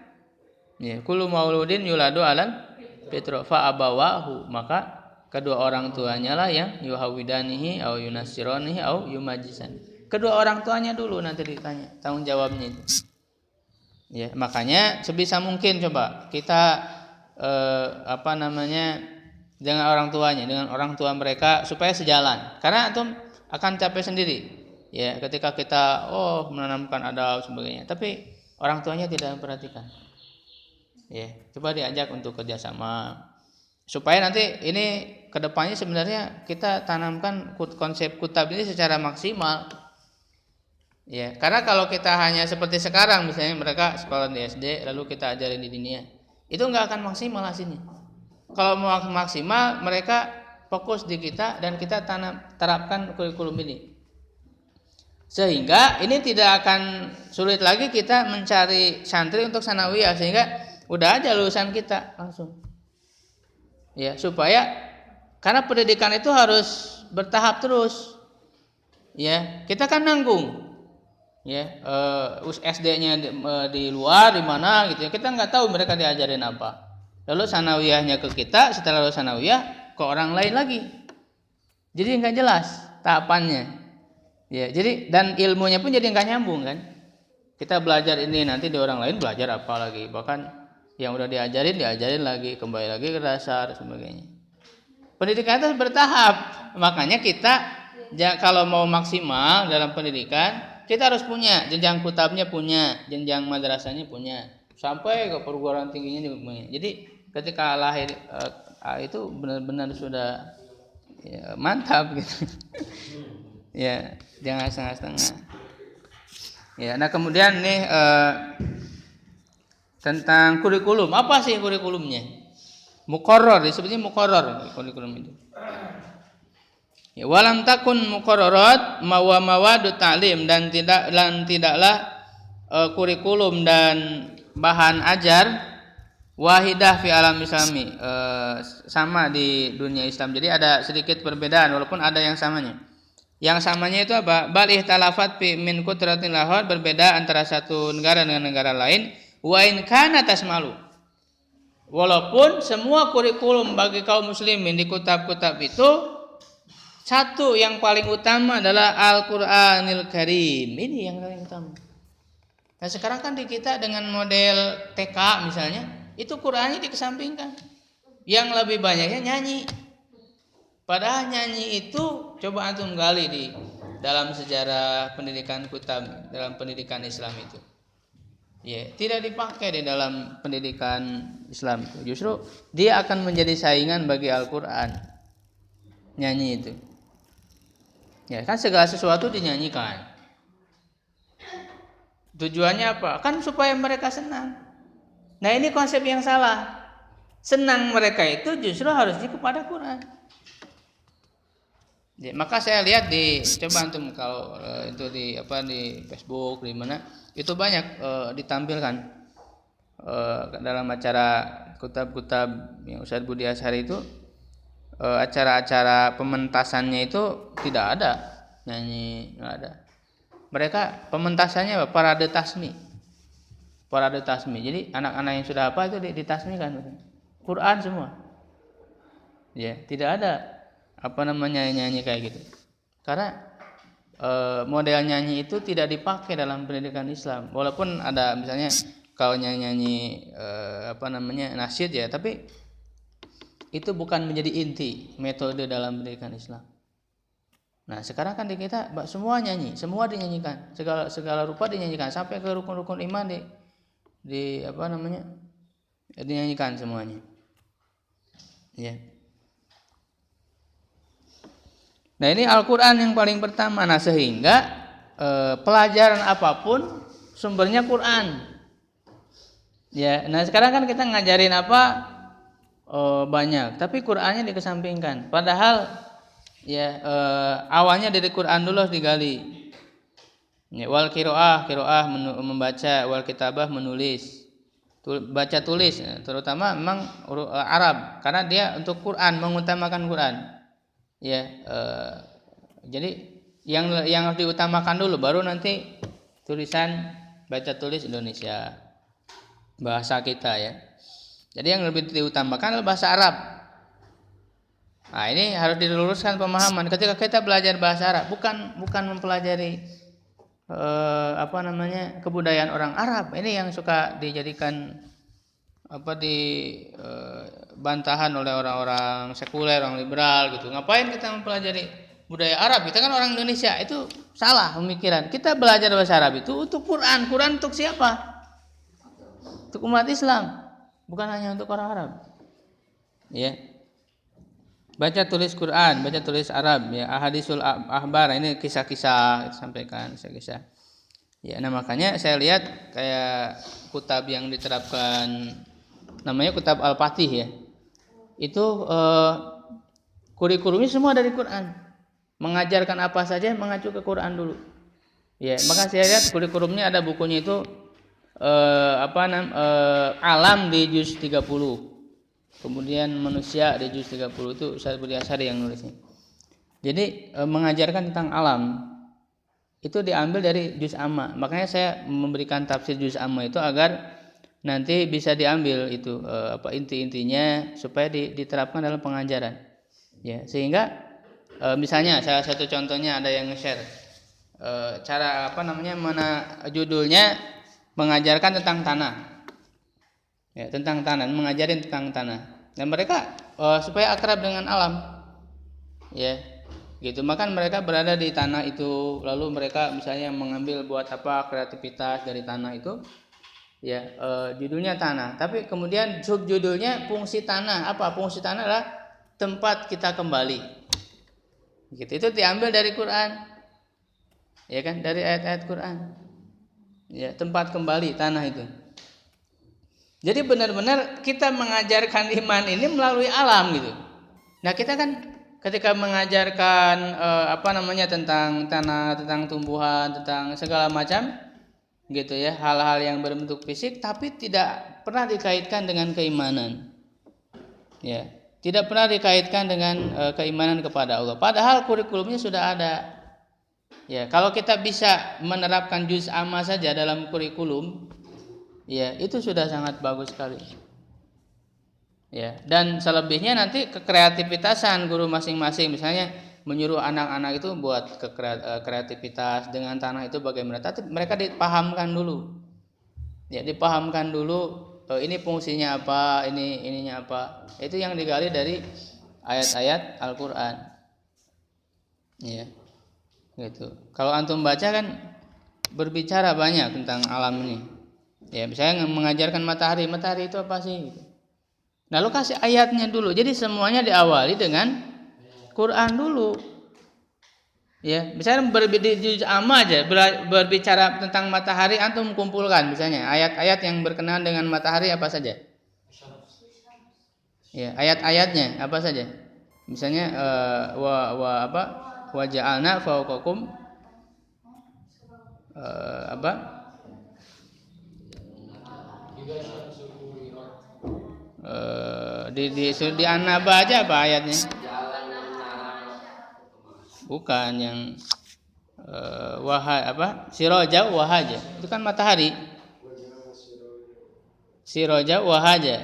ya, kullu mauludin yuladu alal fitra fa abawahu, maka Kedua orang tuanya lah yang yuhawidanihi au yunasironihi au yumajisan. Kedua orang tuanya dulu nanti ditanya tanggung jawabnya itu. Ya, makanya sebisa mungkin coba kita dengan orang tuanya, dengan orang tua mereka supaya sejalan. Karena antum akan capek sendiri. Ya, ketika kita menanamkan adab sebagainya, tapi orang tuanya tidak memperhatikan. Ya, coba diajak untuk kerjasama supaya nanti ini kedepannya sebenarnya kita tanamkan konsep kutab ini secara maksimal. Ya, karena kalau kita hanya seperti sekarang misalnya mereka sekolah di SD lalu kita ajarin di dunia, itu nggak akan maksimal hasilnya. Kalau mau maksimal mereka fokus di kita dan kita terapkan kurikulum ini. Sehingga ini tidak akan sulit lagi kita mencari santri untuk sanawiyah sehingga udah aja lulusan kita langsung. Ya, supaya karena pendidikan itu harus bertahap terus. Ya, kita kan nanggung. Ya, SD-nya di luar di mana gitu ya. Kita nggak tahu mereka diajarin apa. Lalu sanawiyahnya ke kita, setelah lulus sanawiyah ke orang lain lagi. Jadi nggak jelas tahapannya. Ya, jadi dan ilmunya pun jadi nggak nyambung kan. Kita belajar ini nanti di orang lain belajar apa lagi. Bahkan yang udah diajarin lagi, kembali lagi ke dasar sebagainya. Pendidikan itu bertahap. Makanya kita kalau mau maksimal dalam pendidikan, kita harus punya jenjang kutabnya punya, jenjang madrasahnya punya, sampai ke perguruan tingginya juga punya. Jadi ketika lahir itu benar-benar sudah ya, mantap gitu. Ya, jangan setengah-setengah. Ya, nah kemudian nih tentang kurikulum. Apa sih kurikulumnya? Muqarrar, disebutnya muqarrar kurikulum itu. Ya, walam takun muqarrarat mawadu ta'lim dan tidaklah kurikulum dan bahan ajar wahidah fi alam islami sama di dunia Islam. Jadi ada sedikit perbedaan walaupun ada yang samanya. Yang samanya itu apa? Bal ihtalafat fi min qudratil lahad, berbeda antara satu negara dengan negara lain. Wa in kana tasmalu. Walaupun semua kurikulum bagi kaum muslimin di kitab-kitab itu satu yang paling utama adalah Al-Qur'anil Karim. Ini yang paling utama. Nah, sekarang kan di kita dengan model TK misalnya, itu Qur'annya dikesampingkan. Yang lebih banyaknya nyanyi. Padahal nyanyi itu coba antum gali di dalam sejarah pendidikan kitab dalam pendidikan Islam itu. Ya, tidak dipakai di dalam pendidikan Islam itu. Justru dia akan menjadi saingan bagi Al-Qur'an. Nyanyi itu. Ya, kan segala sesuatu dinyanyikan. Tujuannya apa? Kan supaya mereka senang. Nah, ini konsep yang salah. Senang mereka itu justru harusnya kepada Quran. Ya, maka saya lihat coba antum kalau itu di Facebook di mana itu banyak ditampilkan dalam acara kutab-kutab yang Ustaz Budi Ashari itu acara-acara pementasannya itu tidak ada nyanyi, nggak ada. Mereka pementasannya apa? Parade tasmi. Jadi anak-anak yang sudah apa itu ditasmikan Quran semua. Ya, tidak ada nyanyi kayak gitu. Karena model nyanyi itu tidak dipakai dalam pendidikan Islam. Walaupun ada misalnya kalau nyanyi nasyid ya, tapi itu bukan menjadi inti metode dalam pendidikan Islam. Nah, sekarang kan di kita semua nyanyi, semua dinyanyikan, segala rupa dinyanyikan sampai ke rukun-rukun iman dinyanyikan semuanya. Ya. Nah, ini Al-Quran yang paling pertama. Nah, sehingga pelajaran apapun sumbernya Quran. Ya, nah sekarang kan kita ngajarin banyak, tapi Qurannya dikesampingkan. Padahal ya awalnya dari Quran dulu harus digali. Ya, wal qiraah membaca, wal kitabah menulis. Baca tulis, terutama memang Arab, karena dia untuk Quran mengutamakan Quran. Ya, jadi yang harus diutamakan dulu, baru nanti tulisan baca tulis Indonesia, bahasa kita ya. Jadi yang lebih diutamakan adalah bahasa Arab. Nah, ini harus diluruskan pemahaman ketika kita belajar bahasa Arab, bukan mempelajari kebudayaan orang Arab. Ini yang suka dijadikan di bantahan oleh orang-orang sekuler, orang liberal gitu. Ngapain kita mempelajari budaya Arab? Kita kan orang Indonesia. Itu salah pemikiran. Kita belajar bahasa Arab itu untuk Quran. Quran untuk siapa? Untuk umat Islam, bukan hanya untuk orang Arab. Ya. Baca tulis Quran, baca tulis Arab, ya. Ahadisul ahbar, ini kisah-kisah sampaikan, kisah-kisah. Ya, nah makanya saya lihat kayak kutab yang diterapkan namanya kutab Al-Fatih ya. Itu kurikulumnya semua dari Quran. Mengajarkan apa saja mengacu ke Quran dulu. Ya, maka saya lihat kurikulumnya ada bukunya itu alam di juz 30. Kemudian manusia di juz 30 itu Ustaz Budi Asyari yang nulisnya. Jadi mengajarkan tentang alam itu diambil dari juz amma. Makanya saya memberikan tafsir juz amma itu agar nanti bisa diambil itu inti-intinya supaya diterapkan dalam pengajaran. Ya, sehingga misalnya salah satu contohnya ada yang nge-share cara judulnya mengajarkan tentang tanah. Ya, tentang tanah, mengajarin tentang tanah. Dan mereka supaya akrab dengan alam. Ya. Gitu. Maka mereka berada di tanah itu, lalu mereka misalnya mengambil buat kreativitas dari tanah itu. Ya, judulnya tanah. Tapi kemudian subjudulnya fungsi tanah. Apa? Fungsi tanah adalah tempat kita kembali. Gitu. Itu diambil dari Quran. Ya kan? Dari ayat-ayat Quran. Ya, tempat kembali tanah itu. Jadi benar-benar kita mengajarkan iman ini melalui alam gitu. Nah, kita kan ketika mengajarkan tentang tanah, tentang tumbuhan, tentang segala macam gitu ya, hal-hal yang berbentuk fisik tapi tidak pernah dikaitkan dengan keimanan. Ya, tidak pernah dikaitkan dengan keimanan kepada Allah. Padahal kurikulumnya sudah ada. Ya, kalau kita bisa menerapkan juz amma saja dalam kurikulum, ya, itu sudah sangat bagus sekali. Ya, dan selebihnya nanti kekreativitasan guru masing-masing, misalnya menyuruh anak-anak itu buat kreativitas dengan tanah itu bagaimana? Tapi mereka dipahamkan dulu. Ya, dipahamkan dulu ini fungsinya apa, ininya apa. Itu yang digali dari ayat-ayat Al-Qur'an. Ya. Gitu. Kalau antum baca kan berbicara banyak tentang alam ini. Ya, misalnya mengajarkan matahari itu apa sih? Nah, lu kasih ayatnya dulu. Jadi semuanya diawali dengan Quran dulu. Ya, misalnya juz amma aja berbicara tentang matahari, antum kumpulkan misalnya ayat-ayat yang berkenaan dengan matahari apa saja? Ya, ayat-ayatnya apa saja? Misalnya wa ja'alna fawqakum di An-Naba aja apa ayatnya? Bukan yang Siraja wahaja. Itu kan matahari. Siraja wahaja.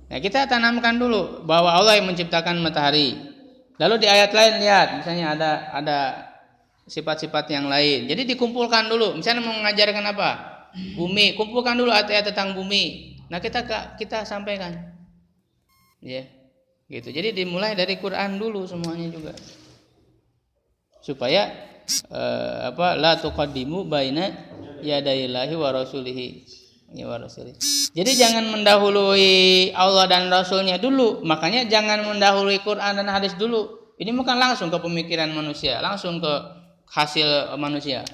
Nah, kita tanamkan dulu bahwa Allah yang menciptakan matahari. Lalu di ayat lain lihat, misalnya ada sifat-sifat yang lain. Jadi dikumpulkan dulu. Misalnya mau mengajarkan apa? Bumi, kumpulkan dulu ayat-ayat tentang bumi. Nah, kita sampaikan. Ya. Gitu. Jadi dimulai dari Quran dulu semuanya juga. Supaya la tuqaddimu baina yadayillahi wa rasulihi. Ya, wa rasulihi. Jadi jangan mendahului Allah dan Rasulnya dulu. Makanya jangan mendahului Quran dan hadis dulu. Ini bukan langsung ke pemikiran manusia, langsung ke hasil manusia.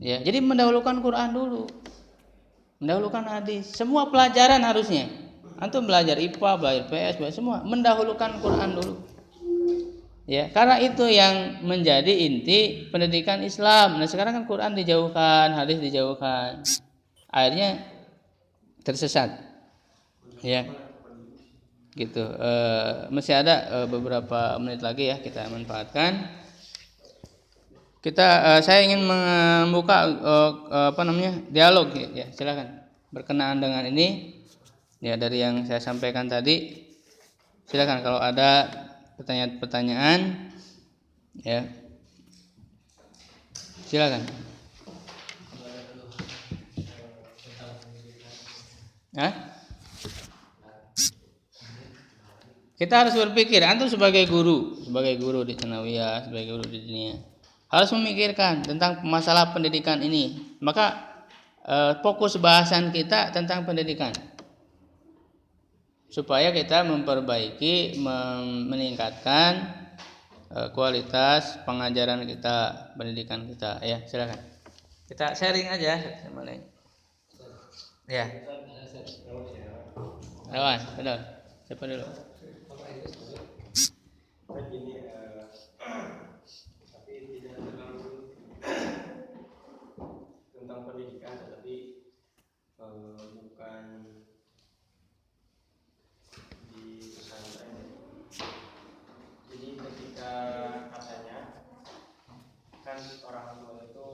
Ya, jadi mendahulukan Quran dulu. Mendahulukan hadis. Semua pelajaran harusnya. Antum belajar IPA, belajar PS, belajar semua mendahulukan Quran dulu. Ya, karena itu yang menjadi inti pendidikan Islam. Nah, sekarang kan Quran dijauhkan, hadis dijauhkan. Akhirnya tersesat. Ya. Gitu. Masih ada beberapa menit lagi ya kita manfaatkan. Saya ingin membuka dialog ya. Silakan. Berkenaan dengan ini ya, dari yang saya sampaikan tadi. Silakan kalau ada pertanyaan-pertanyaan, ya. Silakan. Hah? Kita harus berpikir, antum sebagai guru di Tsanawiyah, sebagai guru di dunia, harus memikirkan tentang masalah pendidikan ini. Maka fokus bahasan kita tentang pendidikan, supaya kita memperbaiki, meningkatkan kualitas pengajaran kita, pendidikan kita. Ya, silakan. Kita sharing aja sama lain. Ya. Lawan, betul. Siapa dulu? Begini, tapi tidak terlalu tentang pendidikan, tetapi bukan di pesantren. Jadi ketika katanya kan orang tua itu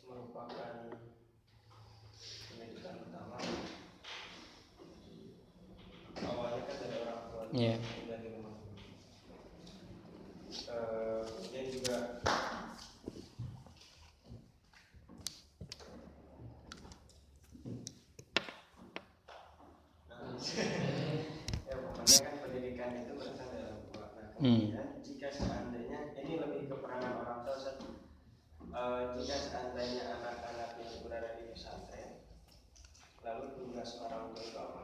merupakan pendidikan utama. Awalnya kan dari orang tua. Yeah. Kemudian juga ya pokoknya kan pendidikan itu berasal dari orang tua. Nah, kemudian jika seandainya ini lebih ke peranan orang tua, jika seandainya anak-anak yang berada di pesantren, lalu tugas orang tua itu apa?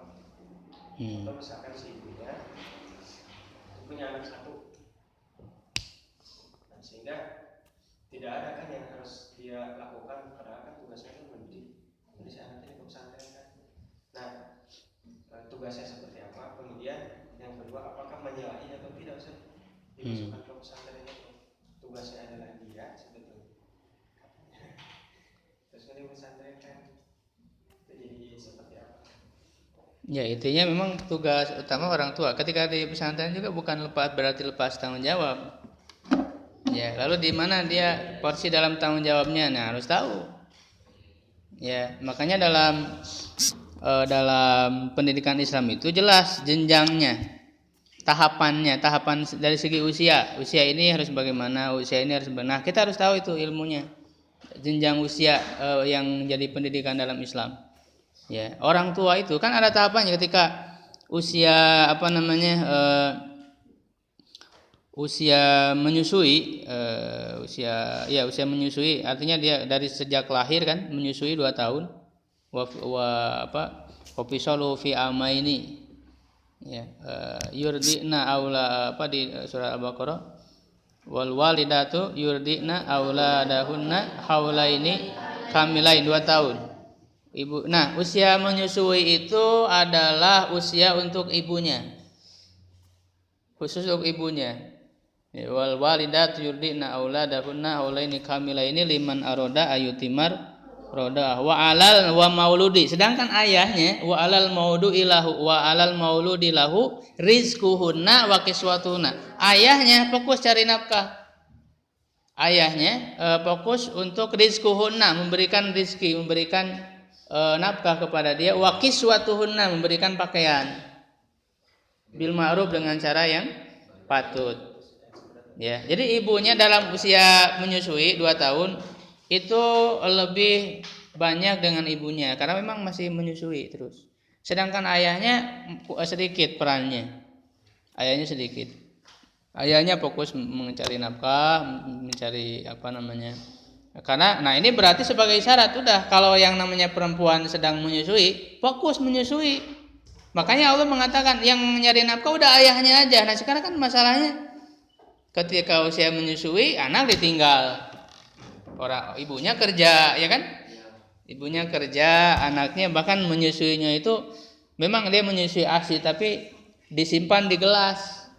Atau misalkan si ibunya punya anak satu, nah, sehingga tidak ada kan yang harus dia lakukan, karena kan tugasnya kan mendidik. Jadi si anak ini ke pesantren kan. Nah, tugasnya seperti apa? Kemudian yang kedua, apakah menyalahi atau tidak Ustaz? Dimasukkan ke pesantren itu tugasnya adalah dia sebetulnya. Terus kan di pesantren kan itu jadi seperti apa? Ya, intinya memang tugas utama orang tua. Ketika di pesantren juga bukan berarti lepas tanggung jawab. Ya, lalu di mana dia porsi dalam tanggung jawabnya? Nah, harus tahu. Ya, makanya dalam pendidikan Islam itu jelas jenjangnya, tahapan dari segi usia ini harus bagaimana, usia ini harus bagaimana. Nah, kita harus tahu itu ilmunya, jenjang usia yang jadi pendidikan dalam Islam. Ya, orang tua itu kan ada tahapannya. Ketika usia usia menyusui, usia menyusui, artinya dia dari sejak lahir kan menyusui 2 tahun. Wafisalu fi amaini. Ya, yurdina aula di surah Al-Baqarah, wal walidatu yurdina auladahunna haulaini kamilain, 2 tahun. Ibu. Nah, usia menyusui itu adalah usia untuk ibunya. Khusus untuk ibunya. Wal walidatu yurdina auladahunna haulaini kamilaini liman aroda ayutimar roda wa alal wa mauludi. Sedangkan ayahnya wa alal mauludi lahu rizquhunna wa kiswatuhunna. Ayahnya fokus cari nafkah. Ayahnya fokus untuk rizquhunna, memberikan rizki, memberikan nafkah kepada dia, wa kiswatuhunna, memberikan pakaian bil ma'ruf, dengan cara yang patut. Ya, jadi ibunya dalam usia menyusui 2 tahun itu lebih banyak dengan ibunya karena memang masih menyusui terus. Sedangkan ayahnya sedikit perannya. Ayahnya fokus mencari nafkah, mencari karena ini berarti sebagai isyarat udah kalau yang namanya perempuan sedang menyusui, fokus menyusui. Makanya Allah mengatakan yang nyari nafkah udah ayahnya aja. Nah, sekarang kan masalahnya ketika usia menyusui anak ditinggal. Orang ibunya kerja, ya kan? Ibunya kerja, anaknya bahkan menyusuinya itu memang dia menyusui ASI tapi disimpan di gelas.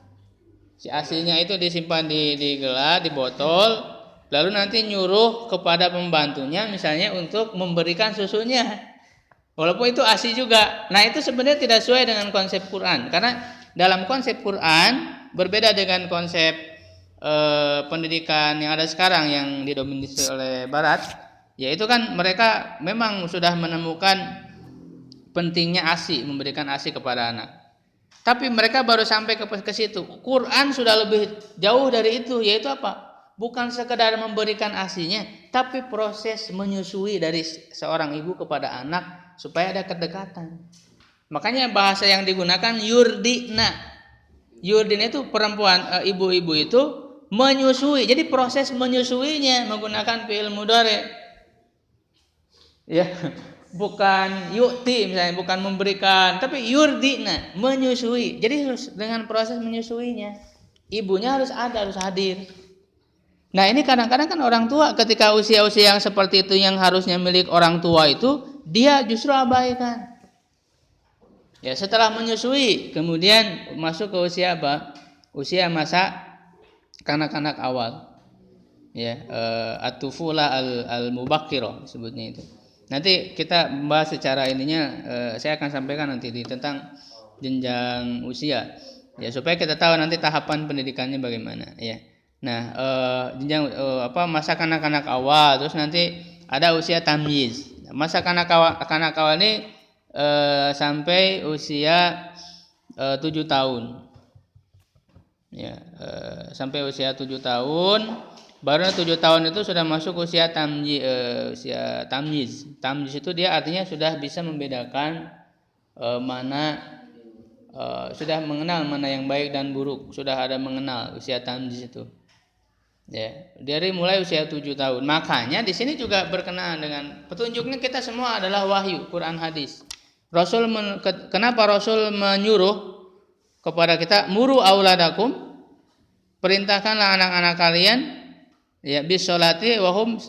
Si ASInya itu disimpan di gelas, di botol, lalu nanti nyuruh kepada pembantunya misalnya untuk memberikan susunya. Walaupun itu ASI juga. Nah, itu sebenarnya tidak sesuai dengan konsep Quran, karena dalam konsep Quran berbeda dengan konsep pendidikan yang ada sekarang yang didominasi oleh Barat, yaitu kan mereka memang sudah menemukan pentingnya ASI, memberikan ASI kepada anak. Tapi mereka baru sampai ke situ. Quran sudah lebih jauh dari itu, yaitu apa? Bukan sekedar memberikan ASI-nya, tapi proses menyusui dari seorang ibu kepada anak supaya ada kedekatan. Makanya bahasa yang digunakan yurdina. Yurdina itu perempuan, ibu-ibu itu menyusui. Jadi proses menyusuinya menggunakan fi'il mudhari. Ya, bukan yu'ti misalnya, bukan memberikan, tapi yurdina, menyusui. Jadi dengan proses menyusuinya, ibunya harus hadir. Nah, ini kadang-kadang kan orang tua ketika usia-usia yang seperti itu yang harusnya milik orang tua itu dia justru abaikan. Ya, setelah menyusui kemudian masuk ke usia apa? Usia masa kanak-kanak awal. Ya, at-tufula al-mubakkirah sebutnya itu. Nanti kita bahas secara ininya, saya akan sampaikan nanti tentang jenjang usia. Ya, supaya kita tahu nanti tahapan pendidikannya bagaimana, ya. Nah, jenjang masa kanak-kanak awal, terus nanti ada usia tamyiz. Masa kanak-kanak awal ini sampai usia 7 tahun. Ya, sampai usia 7 tahun, baru 7 tahun itu sudah masuk usia tamyiz. Tamyiz itu dia artinya sudah bisa membedakan sudah mengenal mana yang baik dan buruk, sudah ada mengenal usia tamyiz itu. Ya, dari mulai usia 7 tahun. Makanya di sini juga berkenaan dengan petunjuknya kita semua adalah wahyu, Quran, hadis. Kenapa Rasul menyuruh kepada kita muru auladakum, perintahkanlah anak-anak kalian ya bisolati wahum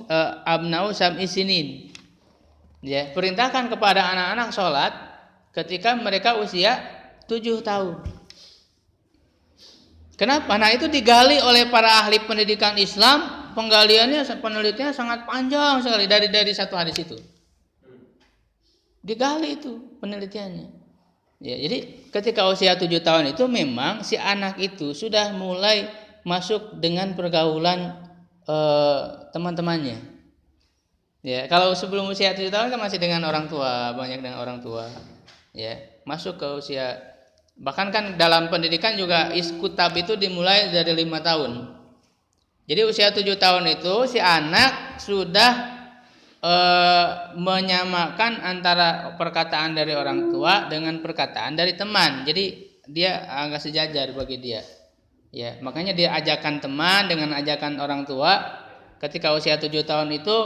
abnau sab'i sinin. Ya, perintahkan kepada anak-anak sholat ketika mereka usia 7 tahun. Kenapa? Nah, itu digali oleh para ahli pendidikan Islam, penelitiannya sangat panjang sekali dari satu hadis itu. Digali itu penelitiannya. Ya, jadi ketika usia 7 tahun itu memang si anak itu sudah mulai masuk dengan pergaulan teman-temannya. Ya, kalau sebelum usia 7 tahun kan masih dengan orang tua, banyak dengan orang tua. Ya, masuk ke usia, bahkan kan dalam pendidikan juga iskutab itu dimulai dari 5 tahun. Jadi usia 7 tahun itu si anak sudah menyamakan antara perkataan dari orang tua dengan perkataan dari teman. Jadi dia agak sejajar bagi dia. Ya, makanya dia ajakan teman dengan ajakan orang tua ketika usia 7 tahun itu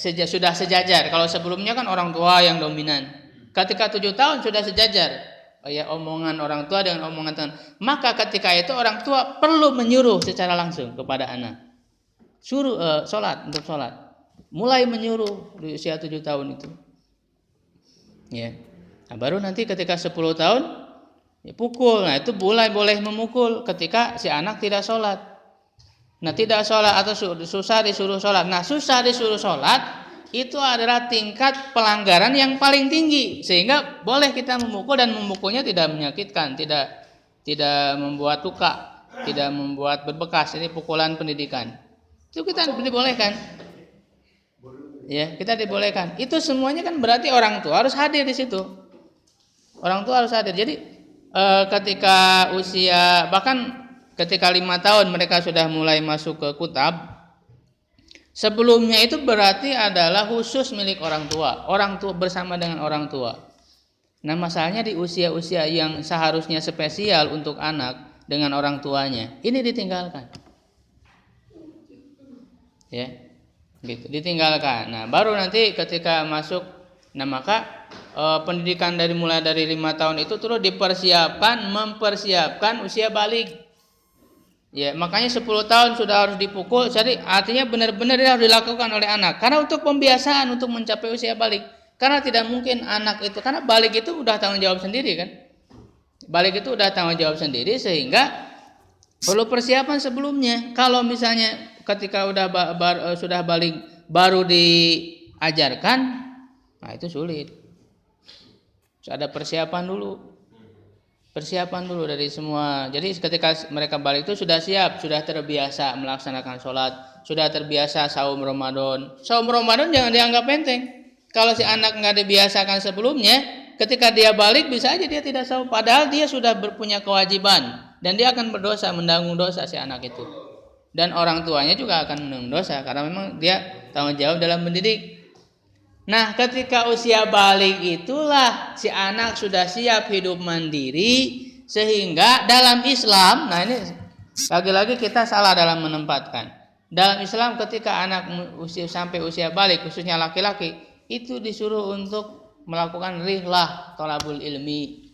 sudah sejajar. Kalau sebelumnya kan orang tua yang dominan. Ketika 7 tahun sudah sejajar. Ya, omongan orang tua dengan omongan teman. Maka ketika itu orang tua perlu menyuruh secara langsung kepada anak. Suruh untuk sholat. Mulai menyuruh di usia 7 tahun itu. Ya. Nah, baru nanti ketika 10 tahun ya pukul. Nah, itu boleh memukul ketika si anak tidak sholat. Nah, tidak sholat atau susah disuruh sholat. Nah, susah disuruh sholat itu adalah tingkat pelanggaran yang paling tinggi, sehingga boleh kita memukul dan memukulnya tidak menyakitkan, tidak membuat luka, tidak membuat berbekas. Ini pukulan pendidikan. Itu kita dibolehkan. Ya, kita dibolehkan. Itu semuanya kan berarti orang tua harus hadir di situ. Orang tua harus hadir. Jadi ketika usia, bahkan ketika 5 tahun mereka sudah mulai masuk ke kutab. Sebelumnya itu berarti adalah khusus milik orang tua bersama dengan orang tua. Nah, masalahnya di usia-usia yang seharusnya spesial untuk anak dengan orang tuanya, ini ditinggalkan. Ya, gitu, ditinggalkan. Nah, baru nanti ketika masuk, nah maka pendidikan mulai dari 5 tahun itu terus mempersiapkan usia balik. Ya, makanya 10 tahun sudah harus dipukul. Jadi artinya benar-benar harus dilakukan oleh anak. Karena untuk pembiasaan untuk mencapai usia balik. Karena tidak mungkin anak itu, karena balik itu udah tanggung jawab sendiri kan. Balik itu udah tanggung jawab sendiri, sehingga perlu persiapan sebelumnya. Kalau misalnya ketika sudah balik baru diajarkan, nah itu sulit. Harus ada persiapan dulu dari semua. Jadi ketika mereka balik itu sudah siap, sudah terbiasa melaksanakan sholat, sudah terbiasa saum Ramadan. Saum Ramadan jangan dianggap enteng. Kalau si anak nggak dibiasakan sebelumnya, ketika dia balik bisa aja dia tidak tahu, padahal dia sudah berpunya kewajiban dan dia akan berdosa, menanggung dosa si anak itu. Dan orang tuanya juga akan menanggung dosa karena memang dia tanggung jawab dalam mendidik. Nah, ketika usia balik itulah si anak sudah siap hidup mandiri, sehingga dalam Islam, nah ini lagi-lagi kita salah dalam menempatkan. Dalam Islam ketika anak sampai usia balik, khususnya laki-laki, itu disuruh untuk melakukan rihlah thalabul ilmi,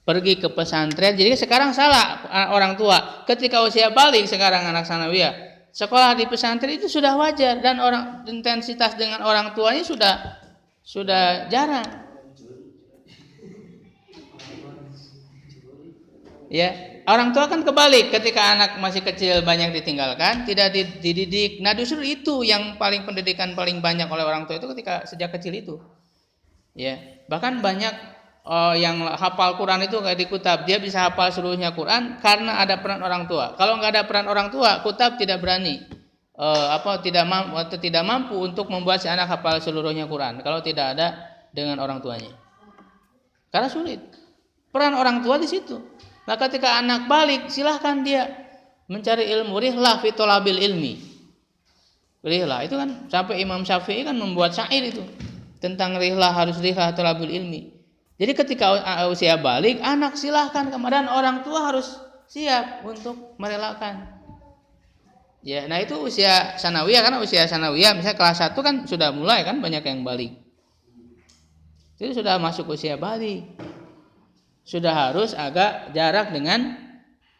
pergi ke pesantren. Jadi sekarang salah orang tua, ketika usia balik sekarang anak sanawiyah, sekolah di pesantren itu sudah wajar dan orang intensitas dengan orang tuanya sudah jarang. Ya, orang tua kan kebalik, ketika anak masih kecil banyak ditinggalkan, tidak dididik. Nah, justru itu yang pendidikan paling banyak oleh orang tua itu ketika sejak kecil itu. Ya, bahkan banyak yang hafal Quran itu kayak di kutab, dia bisa hafal seluruhnya Quran karena ada peran orang tua. Kalau nggak ada peran orang tua, kutab tidak berani tidak mampu untuk membuat si anak hafal seluruhnya Quran kalau tidak ada dengan orang tuanya. Karena sulit. Peran orang tua di situ. Nah, ketika anak balik, silahkan dia mencari ilmu, rihlah fi thalabil ilmi. Rihlah itu kan sampai Imam Syafi'i kan membuat syair itu tentang rihlah, harus rihlah thalabul ilmi. Jadi ketika usia balik, anak silahkan, kemudian orang tua harus siap untuk merelakan. Ya, nah itu usia sanawiyah, karena usia sanawiyah misalnya kelas 1 kan sudah mulai kan banyak yang balik. Jadi sudah masuk usia balik. Sudah harus agak jarak dengan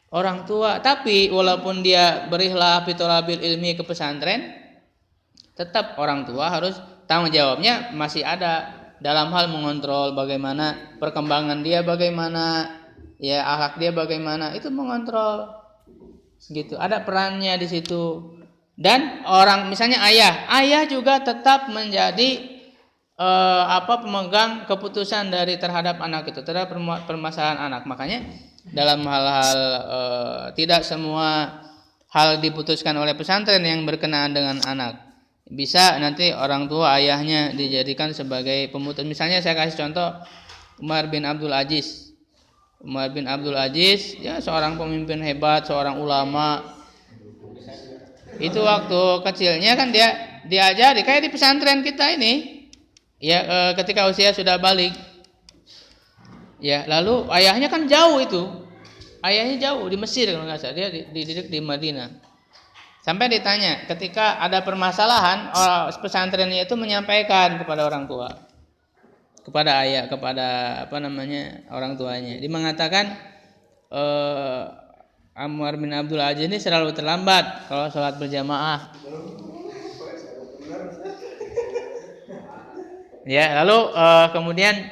orang tua. Tapi walaupun dia berihlah fi thalabil ilmi ke pesantren, tetap orang tua harus tanggung jawabnya masih ada dalam hal mengontrol bagaimana perkembangan dia, bagaimana ya akhlak dia, bagaimana itu mengontrol gitu. Ada perannya di situ. Dan orang misalnya ayah juga tetap menjadi pemegang keputusan dari terhadap anak itu, terhadap permasalahan anak. Makanya dalam hal-hal tidak semua hal diputuskan oleh pesantren yang berkenaan dengan anak. Bisa nanti orang tua ayahnya dijadikan sebagai pemutus. Misalnya saya kasih contoh Umar bin Abdul Aziz. Umar bin Abdul Aziz ya seorang pemimpin hebat, seorang ulama. Itu waktu kecilnya kan dia diajari kayak di pesantren kita ini. Ya, ketika usia sudah balik. Ya, lalu ayahnya kan jauh itu. Ayahnya jauh di Mesir kalau nggak salah, dia dididik di Madinah. Sampai ditanya, ketika ada permasalahan, pesantrennya itu menyampaikan kepada orang tua. Kepada ayah, kepada orang tuanya. Dia mengatakan Umar bin Abdul Aziz ini selalu terlambat kalau sholat berjamaah. Ya, lalu kemudian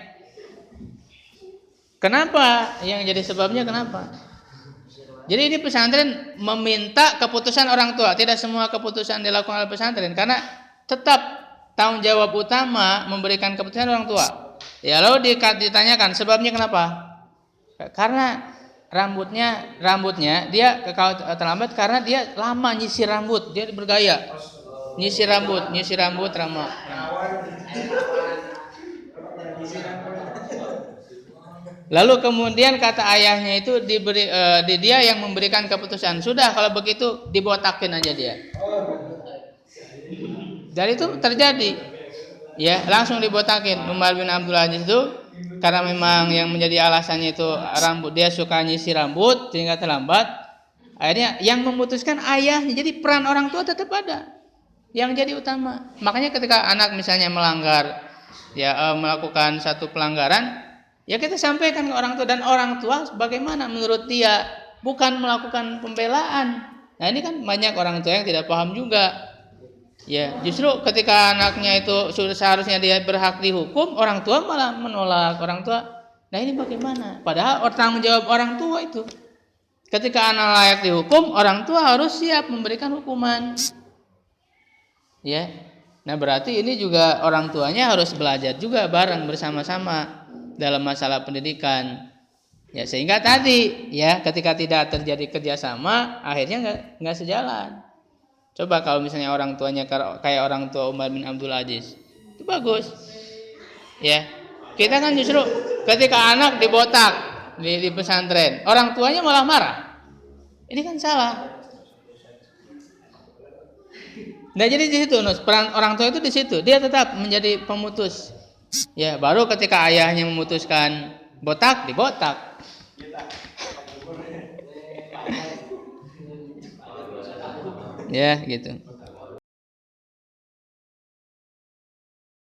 kenapa? Yang jadi sebabnya kenapa? Jadi ini pesantren meminta keputusan orang tua. Tidak semua keputusan dilakukan oleh pesantren karena tetap tanggung jawab utama memberikan keputusan orang tua. Ya, lalu ditanyakan sebabnya kenapa? Karena rambutnya dia kalau terlambat karena dia lama nyisir rambut, dia bergaya. Nyisir rambut lama. Lalu kemudian kata ayahnya itu dia yang memberikan keputusan. Sudah kalau begitu dibotakin aja dia. Dan itu terjadi. Ya, langsung dibotakin. Umar bin Abdul Aziz itu karena memang yang menjadi alasannya itu rambut, dia suka nyisir rambut sehingga terlambat. Akhirnya yang memutuskan ayahnya. Jadi peran orang tua tetap ada. Yang jadi utama. Makanya ketika anak misalnya melanggar melakukan satu pelanggaran, ya kita sampaikan ke orang tua, dan orang tua bagaimana menurut dia, bukan melakukan pembelaan. Nah, ini kan banyak orang tua yang tidak paham juga. Ya, justru ketika anaknya itu seharusnya dia berhak dihukum, orang tua malah menolak. Orang tua, nah ini bagaimana? Padahal tanggung jawab orang tua itu. Ketika anak layak dihukum, orang tua harus siap memberikan hukuman. Ya. Nah, berarti ini juga orang tuanya harus belajar juga bareng bersama-sama dalam masalah pendidikan. Ya, sehingga tadi ya ketika tidak terjadi kerjasama, akhirnya nggak sejalan. Coba kalau misalnya orang tuanya kayak orang tua Umar bin Abdul Aziz, itu bagus. Ya. Kita kan justru ketika anak dibotak di pesantren, orang tuanya malah marah. Ini kan salah. Nah, jadi di situ peran orang tua itu di situ. Dia tetap menjadi pemutus. Ya, baru ketika ayahnya memutuskan botak, dibotak. Ya, gitu.